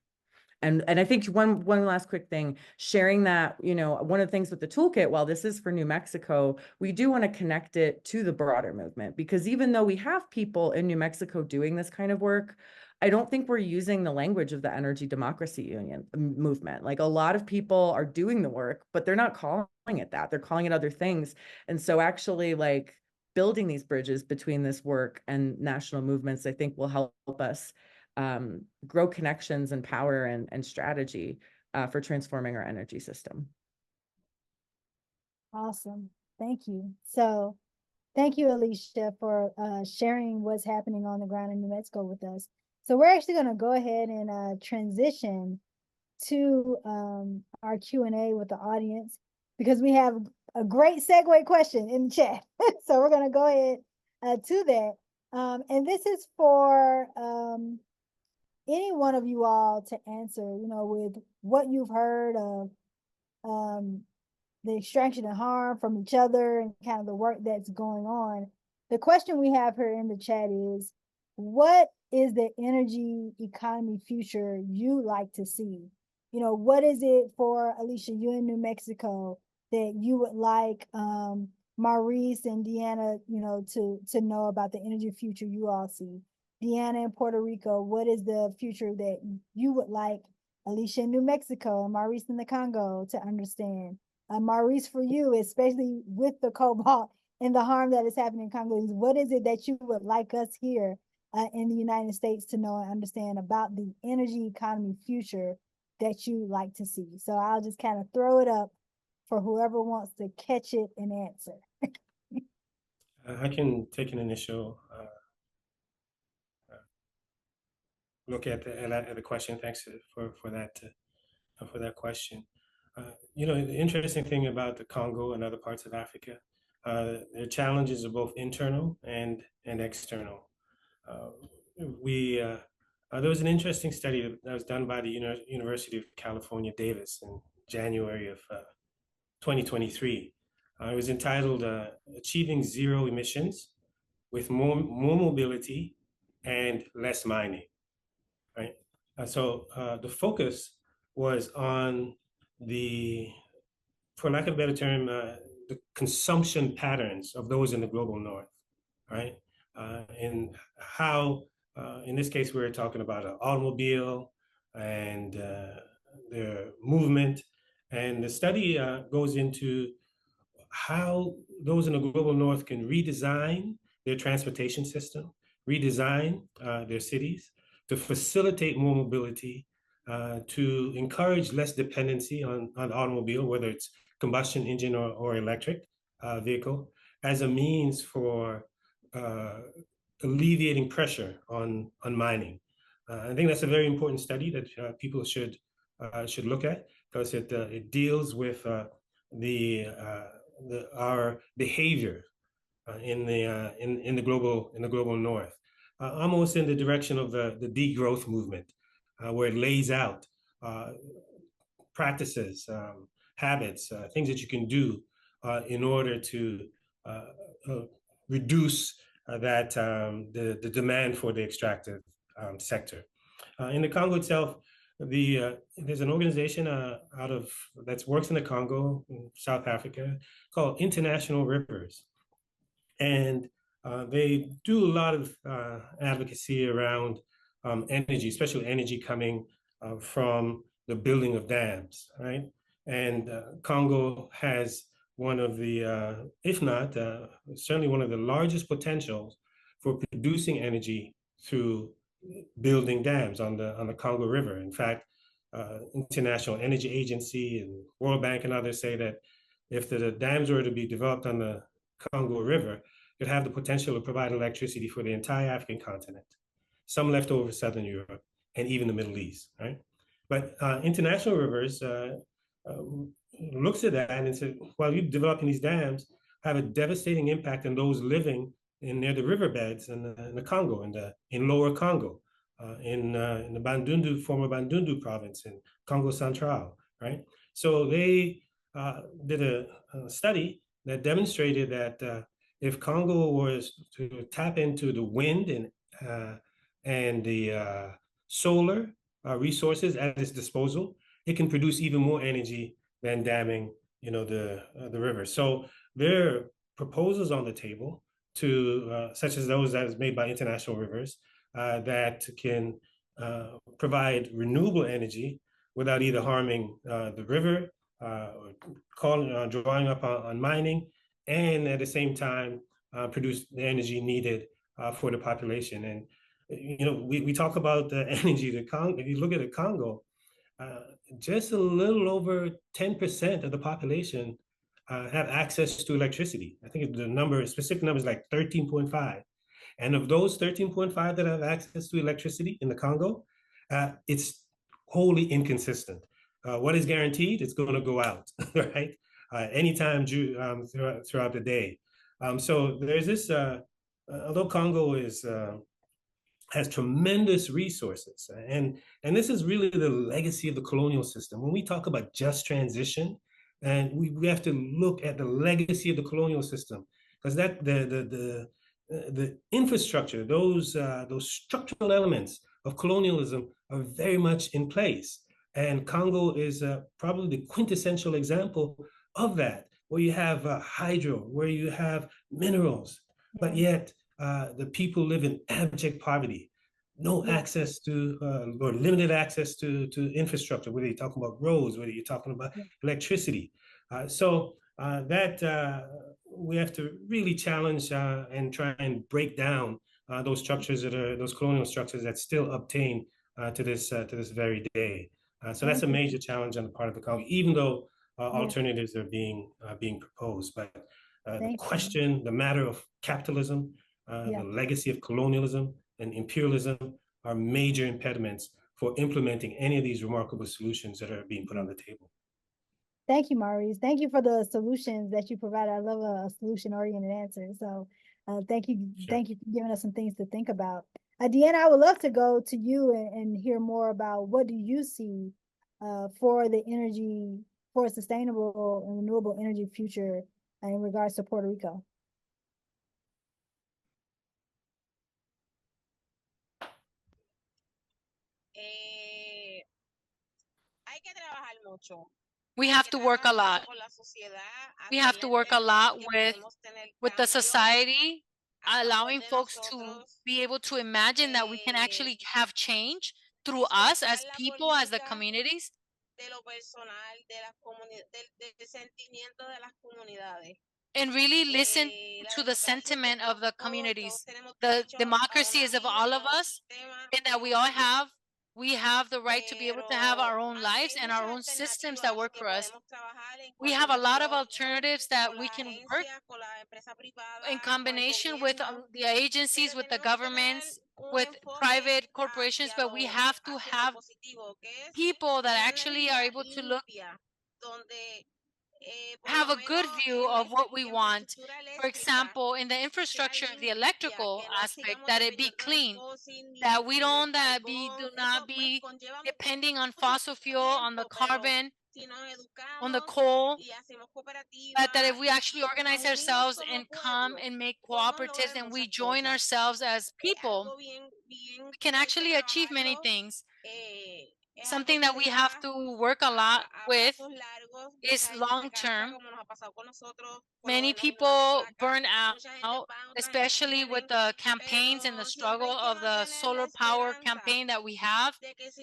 And I think one last quick thing, sharing that, one of the things with the toolkit, while this is for New Mexico, we do want to connect it to the broader movement, because even though we have people in New Mexico doing this kind of work, I don't think we're using the language of the Energy Democracy Union movement. Like, a lot of people are doing the work, but they're not calling it that. They're calling it other things. And so actually, like, building these bridges between this work and national movements, I think will help us grow connections and power and strategy for transforming our energy system. Awesome. Thank you. So thank you, Alicia, for sharing what's happening on the ground in New Mexico with us. So we're actually going to go ahead and transition to our Q&A with the audience, because we have a great segue question in the chat. So we're going to go ahead to that. And this is for any one of you all to answer, with what you've heard of the extraction and harm from each other and kind of the work that's going on. The question we have here in the chat is, what is the energy economy future you like to see? What is it for, Alicia, you in New Mexico, that you would like Maurice and Deanna, to know about the energy future you all see? Deanna in Puerto Rico, what is the future that you would like Alicia in New Mexico and Maurice in the Congo to understand? Maurice, for you, especially with the cobalt and the harm that is happening in Congo, what is it that you would like us here in the United States to know and understand about the energy economy future that you like to see? So I'll just kind of throw it up for whoever wants to catch it and answer. I can take an initial look at the question. Thanks for that question. The interesting thing about the Congo and other parts of Africa, their challenges are both internal and external. There was an interesting study that was done by the University of California, Davis, in January of 2023. It was entitled "Achieving Zero Emissions with More Mobility and Less Mining." Right. So the focus was on for lack of a better term, the consumption patterns of those in the global north, right? And how, in this case, we're talking about an automobile and their movement. And the study goes into how those in the global north can redesign their transportation system, redesign their cities to facilitate more mobility, to encourage less dependency on automobile, whether it's combustion engine or electric vehicle, as a means for alleviating pressure on my I think that's a very important study that people should look at, because it deals with our behavior in the global north, almost in the direction of the degrowth movement, where it lays out practices, habits, things that you can do in order to reduce the demand for the extractive sector. In the Congo itself, there's an organization that works in the Congo, in South Africa, called International Rivers, and they do a lot of advocacy around energy, especially energy coming from the building of dams, right? And Congo has one of the, if not, certainly one of the largest potentials for producing energy through building dams on the Congo River. In fact, International Energy Agency and World Bank and others say that if the dams were to be developed on the Congo River, it have the potential to provide electricity for the entire African continent, some left over Southern Europe, and even the Middle East, right? But International Rivers looks at that and said, while you're developing these dams, have a devastating impact on those living near the riverbeds in the Congo, in Lower Congo, in the Bandundu, former Bandundu province in Congo Central, right? So they did a study that demonstrated that if Congo was to tap into the wind and the solar resources at its disposal, it can produce even more energy than damming, the river. So there are proposals on the table such as those that is made by International Rivers that can provide renewable energy without either harming the river, or drawing up on mining, and at the same time produce the energy needed for the population. And we talk about the energy. If you look at the Congo, just a little over 10% of the population have access to electricity. I think the specific number is like 13.5. And of those 13.5 that have access to electricity in the Congo, it's wholly inconsistent. What is guaranteed? It's going to go out, right? Anytime throughout the day. So there's this, although Congo has tremendous resources, and this is really the legacy of the colonial system. When we talk about just transition, and we have to look at the legacy of the colonial system, because that the infrastructure, those structural elements of colonialism are very much in place. And Congo is probably the quintessential example of that, where you have hydro, where you have minerals, but yet the people live in abject poverty, no access to or limited access to infrastructure, whether you're talking about roads, whether you're talking about electricity. So we have to really challenge and try and break down those structures those colonial structures that still obtain to this very day. So that's a major challenge on the part of the Congo, even though alternatives are being proposed. But the question, the matter of capitalism, the legacy of colonialism and imperialism are major impediments for implementing any of these remarkable solutions that are being put on the table. Thank you, Maurice. Thank you for the solutions that you provide. I love a solution-oriented answer. So thank you. Sure. Thank you for giving us some things to think about. Deanna, I would love to go to you and hear more about what do you see for a sustainable and renewable energy future in regards to Puerto Rico. We have to work a lot. We have to work a lot with the society, allowing folks to be able to imagine that we can actually have change through us as people, as the communities. And really listen to the sentiment of the communities. The democracy is of all of us, and that we have the right to be able to have our own lives and our own systems that work for us. We have a lot of alternatives that we can work in combination with the agencies, with the governments, with private corporations, but we have to have people that actually are able to have a good view of what we want. For example, in the infrastructure, the electrical aspect, that it be clean, that we do not be depending on fossil fuel, on the carbon, on the coal, but that if we actually organize ourselves and come and make cooperatives and we join ourselves as people, we can actually achieve many things. Something that we have to work a lot with is long term. Many people burn out, especially with the campaigns and the struggle of the solar power campaign that we have.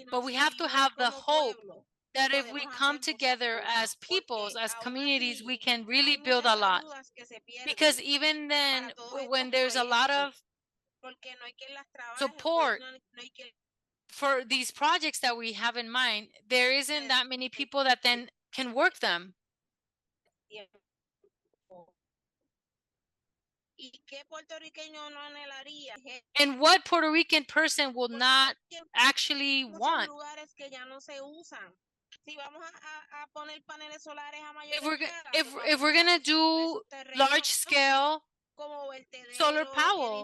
But we have to have the hope that if we come together as peoples, as communities, we can really build a lot. Because even then, when there's a lot of support for these projects that we have in mind, there isn't that many people that then can work them. And what Puerto Rican person will not actually want? If we're gonna do large scale solar power,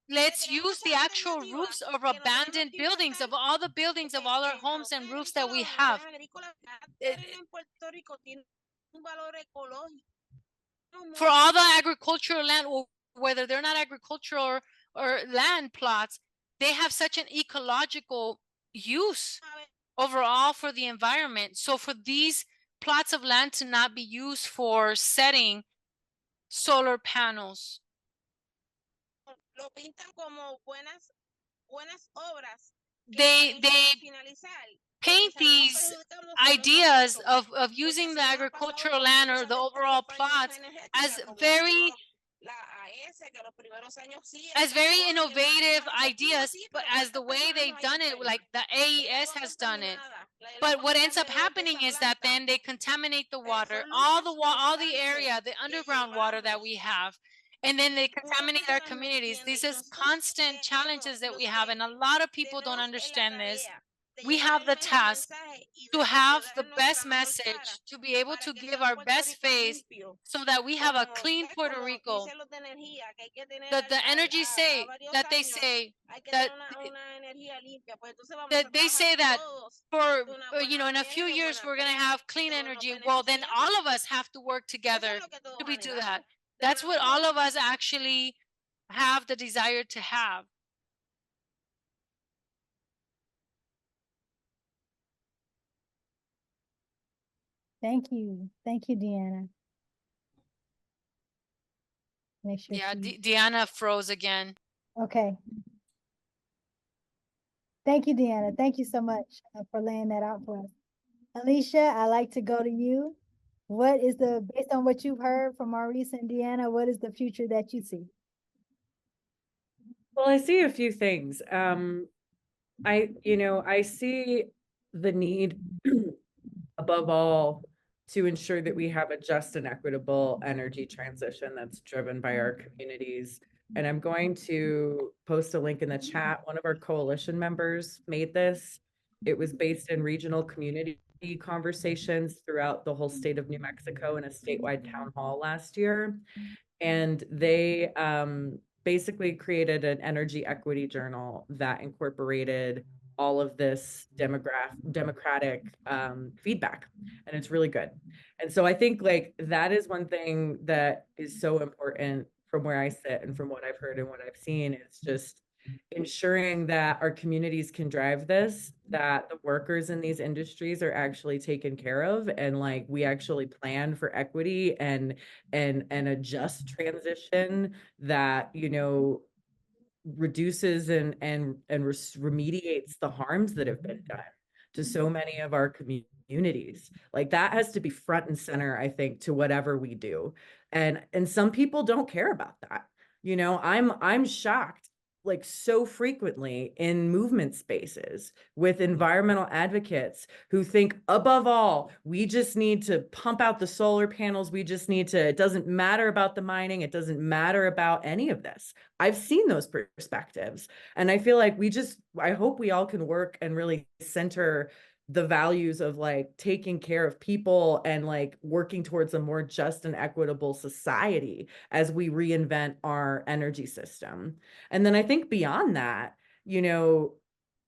let's use the actual roofs of abandoned buildings, of all the buildings, of all our homes and roofs that we have. For all the agricultural land, whether they're not agricultural or land plots, they have such an ecological use overall for the environment. So for these plots of land to not be used for setting solar panels, they paint these ideas of using the agricultural land or the overall plots as very innovative ideas, but as the way they've done it, like the AES has done it. But what ends up happening is that then they contaminate the water, all the area, the underground water that we have. and then they contaminate our communities. These is constant challenges that we have, and a lot of people don't understand this. We have the task to have the best message, to be able to give our best face so that we have a clean Puerto Rico. That the energy say that they say that they say that for in a few years we're going to have clean energy. Well, then all of us have to work together to be do that. That's what all of us actually have the desire to have. Thank you. Thank you, Deanna. Make sure Yeah, she... Deanna froze again. Okay. Thank you, Deanna. Thank you so much for laying that out for us. Alicia, I like to go to you. What is based on what you've heard from Maurice and Deanna, what is the future that you see? Well, I see a few things. I see the need above all to ensure that we have a just and equitable energy transition that's driven by our communities. And I'm going to post a link in the chat. One of our coalition members made this. It was based in regional community conversations throughout the whole state of New Mexico in a statewide town hall last year. And they basically created an energy equity journal that incorporated all of this democratic feedback, and it's really good. And so I think like that is one thing that is so important from where I sit and from what I've heard and what I've seen. It's just ensuring that our communities can drive this, that the workers in these industries are actually taken care of, and like we actually plan for equity and a just transition that reduces and remediates the harms that have been done to so many of our communities. Like that has to be front and center, I think, to whatever we do. And some people don't care about that. I'm shocked like so frequently in movement spaces with environmental advocates who think above all, we just need to pump out the solar panels. It doesn't matter about the mining. It doesn't matter about any of this. I've seen those perspectives. And I feel like I hope we all can work and really center the values of like taking care of people and like working towards a more just and equitable society as we reinvent our energy system. And then I think beyond that,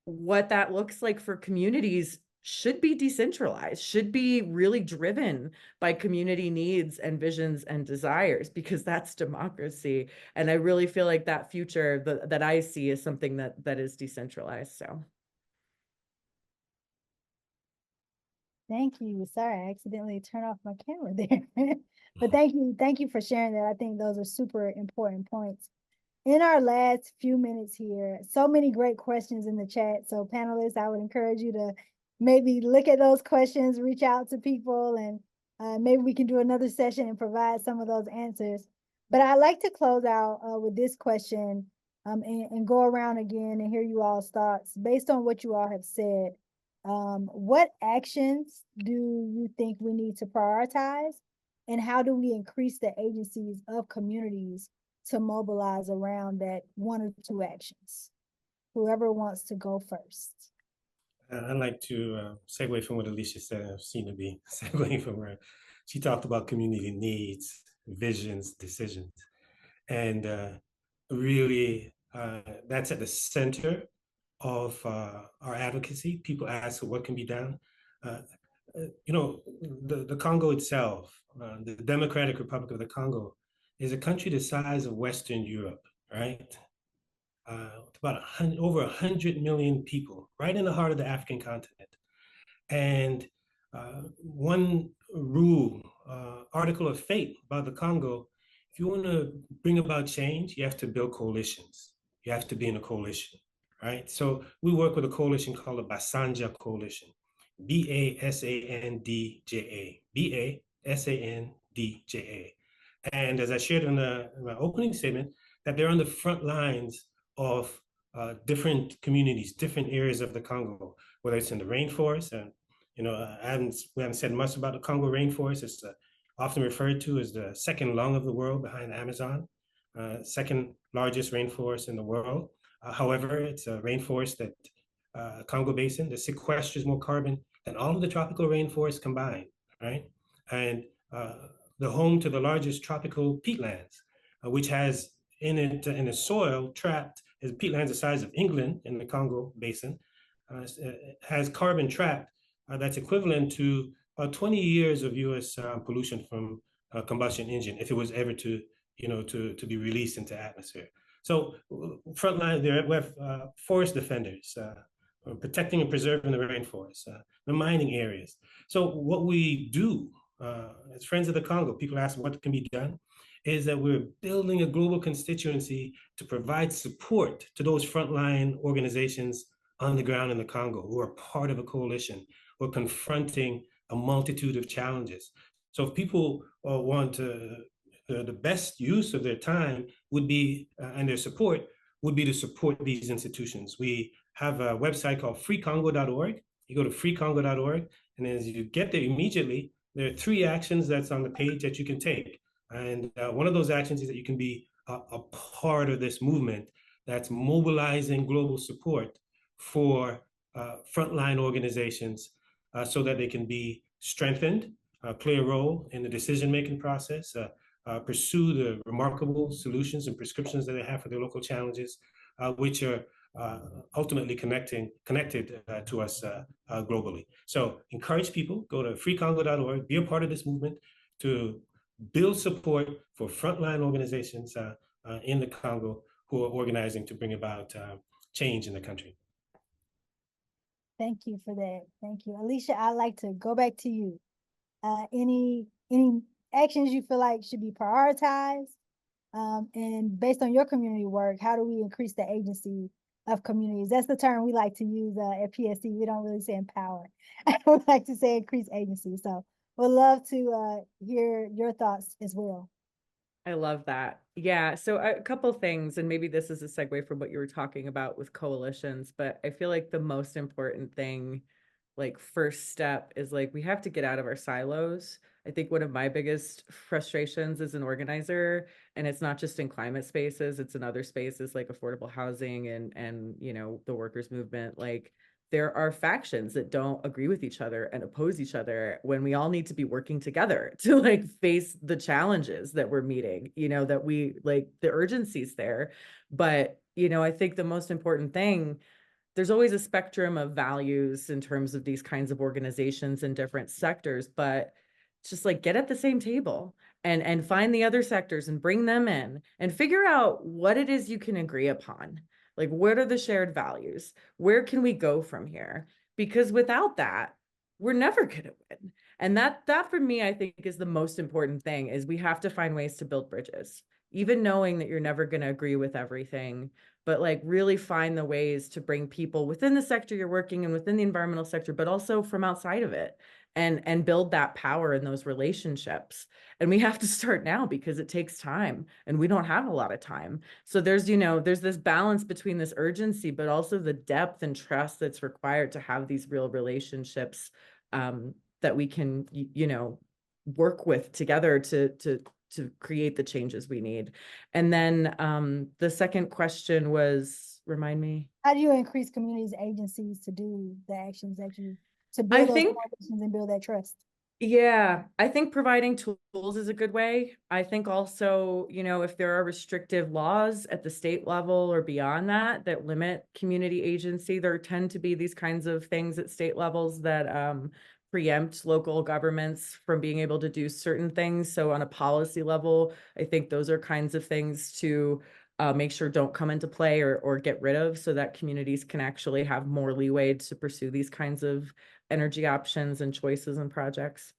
what that looks like for communities should be decentralized, should be really driven by community needs and visions and desires, because that's democracy. And I really feel like that future that I see is something that is decentralized. So. Thank you. Sorry, I accidentally turned off my camera there. But thank you for sharing that. I think those are super important points. In our last few minutes here, so many great questions in the chat. So panelists, I would encourage you to maybe look at those questions, reach out to people, and maybe we can do another session and provide some of those answers. But I'd like to close out with this question and go around again and hear you all's thoughts based on what you all have said. What actions do you think we need to prioritize, and how do we increase the agencies of communities to mobilize around that one or two actions? Whoever wants to go first. I'd like to segue from what Alicia said. I seem to be segueing from her. She talked about community needs, visions, decisions, and really that's at the center of our advocacy. People ask what can be done. The Congo itself, the Democratic Republic of the Congo, is a country the size of Western Europe, right? About over 100 million people, right in the heart of the African continent. And one rule, article of fate about the Congo, if you want to bring about change, you have to build coalitions. You have to be in a coalition, right? So we work with a coalition called the Basanja Coalition, Basandja, Basandja. And as I shared in my opening statement, that they're on the front lines of different communities, different areas of the Congo, whether it's in the rainforest. And we haven't said much about the Congo rainforest. It's often referred to as the second lung of the world behind the Amazon. second largest rainforest in the world. However, it's a rainforest that Congo Basin that sequesters more carbon than all of the tropical rainforests combined, right? And the home to the largest tropical peatlands, which has in the soil trapped as peatlands the size of England in the Congo Basin, has carbon trapped that's equivalent to about 20 years of U.S. pollution from a combustion engine if it was ever to be released into atmosphere. So frontline, we have forest defenders, protecting and preserving the rainforest, the mining areas. So what we do as Friends of the Congo, people ask what can be done, is that we're building a global constituency to provide support to those frontline organizations on the ground in the Congo who are part of a coalition who are confronting a multitude of challenges. So if people want to, the best use of their time would be, and their support would be to support these institutions. We have a website called freecongo.org. You go to freecongo.org, and as you get there immediately, there are 3 actions that's on the page that you can take. And one of those actions is that you can be a part of this movement that's mobilizing global support for frontline organizations so that they can be strengthened, play a role in the decision-making process, pursue the remarkable solutions and prescriptions that they have for their local challenges, which are ultimately connected to us globally. So encourage people, go to freecongo.org, be a part of this movement to build support for frontline organizations in the Congo who are organizing to bring about change in the country. Thank you for that. Thank you. Alicia, I'd like to go back to you. Any actions you feel like should be prioritized? And based on your community work, how do we increase the agency of communities? That's the term we like to use at PSC. We don't really say empower. We like to say increase agency. So we'd love to hear your thoughts as well. I love that. Yeah. So a couple things, and maybe this is a segue from what you were talking about with coalitions, but I feel like the most important thing, like first step, is like we have to get out of our silos. I think one of my biggest frustrations as an organizer, and it's not just in climate spaces, it's in other spaces like affordable housing and the workers' movement, like there are factions that don't agree with each other and oppose each other when we all need to be working together to like face the challenges that we're meeting, that we like the urgency's there. But, I think the most important thing, there's always a spectrum of values in terms of these kinds of organizations in different sectors, but it's just like get at the same table and find the other sectors and bring them in and figure out what it is you can agree upon. Like, what are the shared values? Where can we go from here? Because without that, we're never going to win. And that for me, I think is the most important thing, is we have to find ways to build bridges, even knowing that you're never going to agree with everything, but like really find the ways to bring people within the sector you're working in, within the environmental sector, but also from outside of it, and build that power in those relationships. And we have to start now because it takes time and we don't have a lot of time. So there's this balance between this urgency, but also the depth and trust that's required to have these real relationships that we can, work with together to create the changes we need. And then the second question was, remind me. How do you increase communities' agencies to do the actions that to build those coalitions and build that trust? Yeah, I think providing tools is a good way. I think also, if there are restrictive laws at the state level or beyond that limit community agency, there tend to be these kinds of things at state levels that preempt local governments from being able to do certain things. So on a policy level, I think those are kinds of things to make sure don't come into play or get rid of, so that communities can actually have more leeway to pursue these kinds of energy options and choices and projects.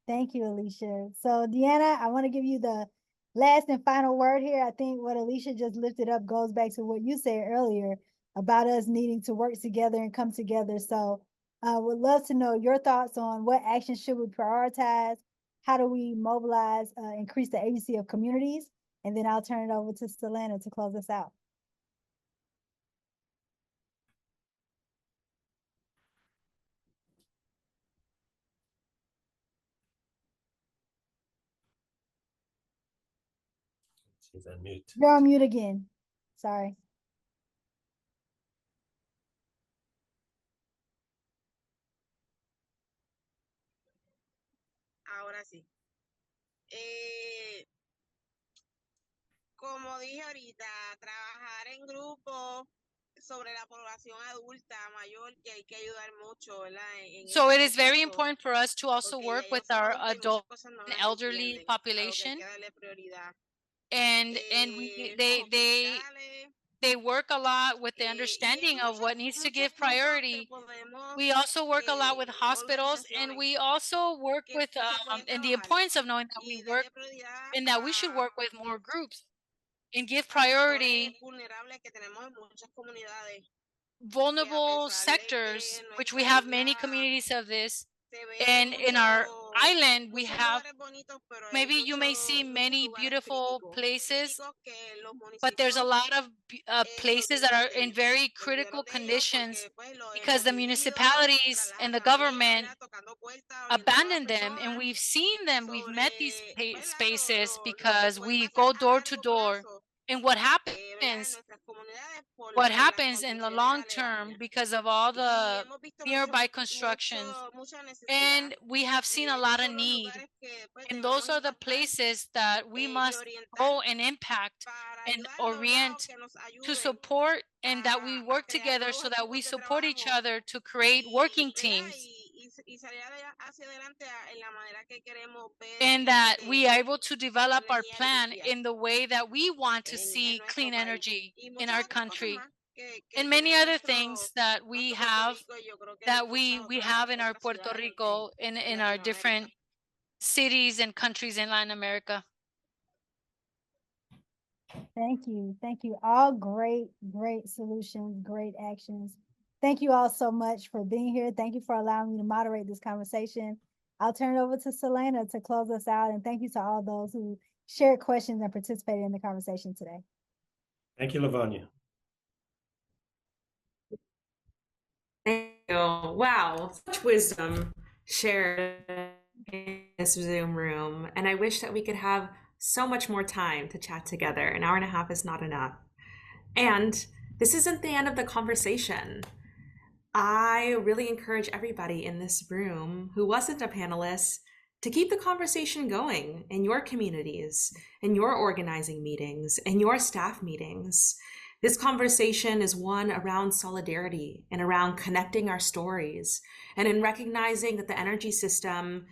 Thank you, Alicia. So Deanna, I want to give you the last and final word here. I think what Alicia just lifted up goes back to what you said earlier about us needing to work together and come together. So I would love to know your thoughts on what actions should we prioritize? How do we mobilize, increase the agency of communities? And then I'll turn it over to Selena to close us out. She's on mute. You're on mute again. Sorry. Ahora sí. Como dije ahorita, trabajar en grupo sobre la población adulta mayor, que hay que ayudar mucho, ¿verdad? So it is very important for us to also work with our adult and elderly population. And they work a lot with the understanding of what needs to give priority. We also work a lot with hospitals, and we also work with and the importance of knowing that we work and that we should work with more groups and give priority vulnerable sectors, which we have many communities of this. And in our island, we have, maybe you may see many beautiful places, but there's a lot of places that are in very critical conditions because the municipalities and the government abandoned them. And we've seen them, we've met these spaces because we go door to door. And what happens in the long term because of all the nearby constructions, and we have seen a lot of need, and those are the places that we must go and impact and orient to support, and that we work together so that we support each other to create working teams, and that we are able to develop our plan in the way that we want to see clean energy in our country, and many other things that we have in our Puerto Rico, in our different cities and countries in Latin America. Thank you. Thank you. All great, great solutions, great actions. Thank you all so much for being here. Thank you for allowing me to moderate this conversation. I'll turn it over to Selena to close us out. And thank you to all those who shared questions and participated in the conversation today. Thank you, Lavonia. Thank you. Wow, such wisdom shared in this Zoom room. And I wish that we could have so much more time to chat together. An hour and a half is not enough. And this isn't the end of the conversation. I really encourage everybody in this room who wasn't a panelist to keep the conversation going in your communities, in your organizing meetings, in your staff meetings. This conversation is one around solidarity and around connecting our stories, and in recognizing that the energy system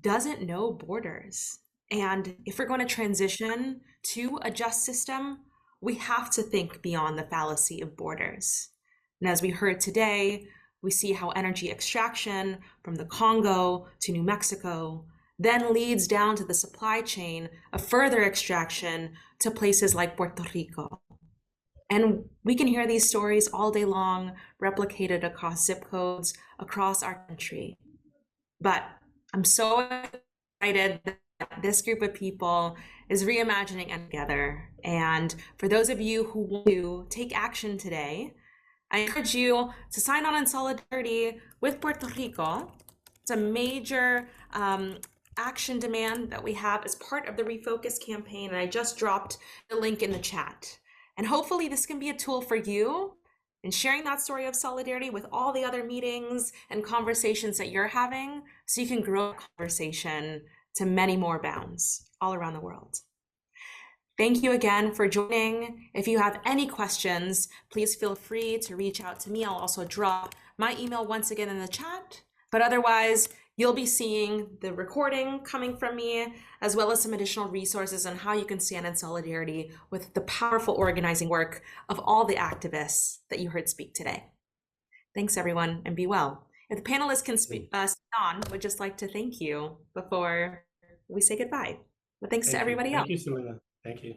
doesn't know borders. And if we're going to transition to a just system, we have to think beyond the fallacy of borders. And as we heard today, we see how energy extraction from the Congo to New Mexico then leads down to the supply chain of further extraction to places like Puerto Rico. And we can hear these stories all day long, replicated across zip codes across our country. But I'm so excited that this group of people is reimagining together. And for those of you who want to take action today, I encourage you to sign on in solidarity with Puerto Rico. It's a major action demand that we have as part of the REFOCUS campaign, and I just dropped the link in the chat. And hopefully this can be a tool for you in sharing that story of solidarity with all the other meetings and conversations that you're having, so you can grow a conversation to many more bounds all around the world. Thank you again for joining. If you have any questions, please feel free to reach out to me. I'll also drop my email once again in the chat, but otherwise you'll be seeing the recording coming from me, as well as some additional resources on how you can stand in solidarity with the powerful organizing work of all the activists that you heard speak today. Thanks everyone, and be well. If the panelists can speak, on, would just like to thank you before we say goodbye. But thanks to everybody else. Thank you, Selena. Thank you.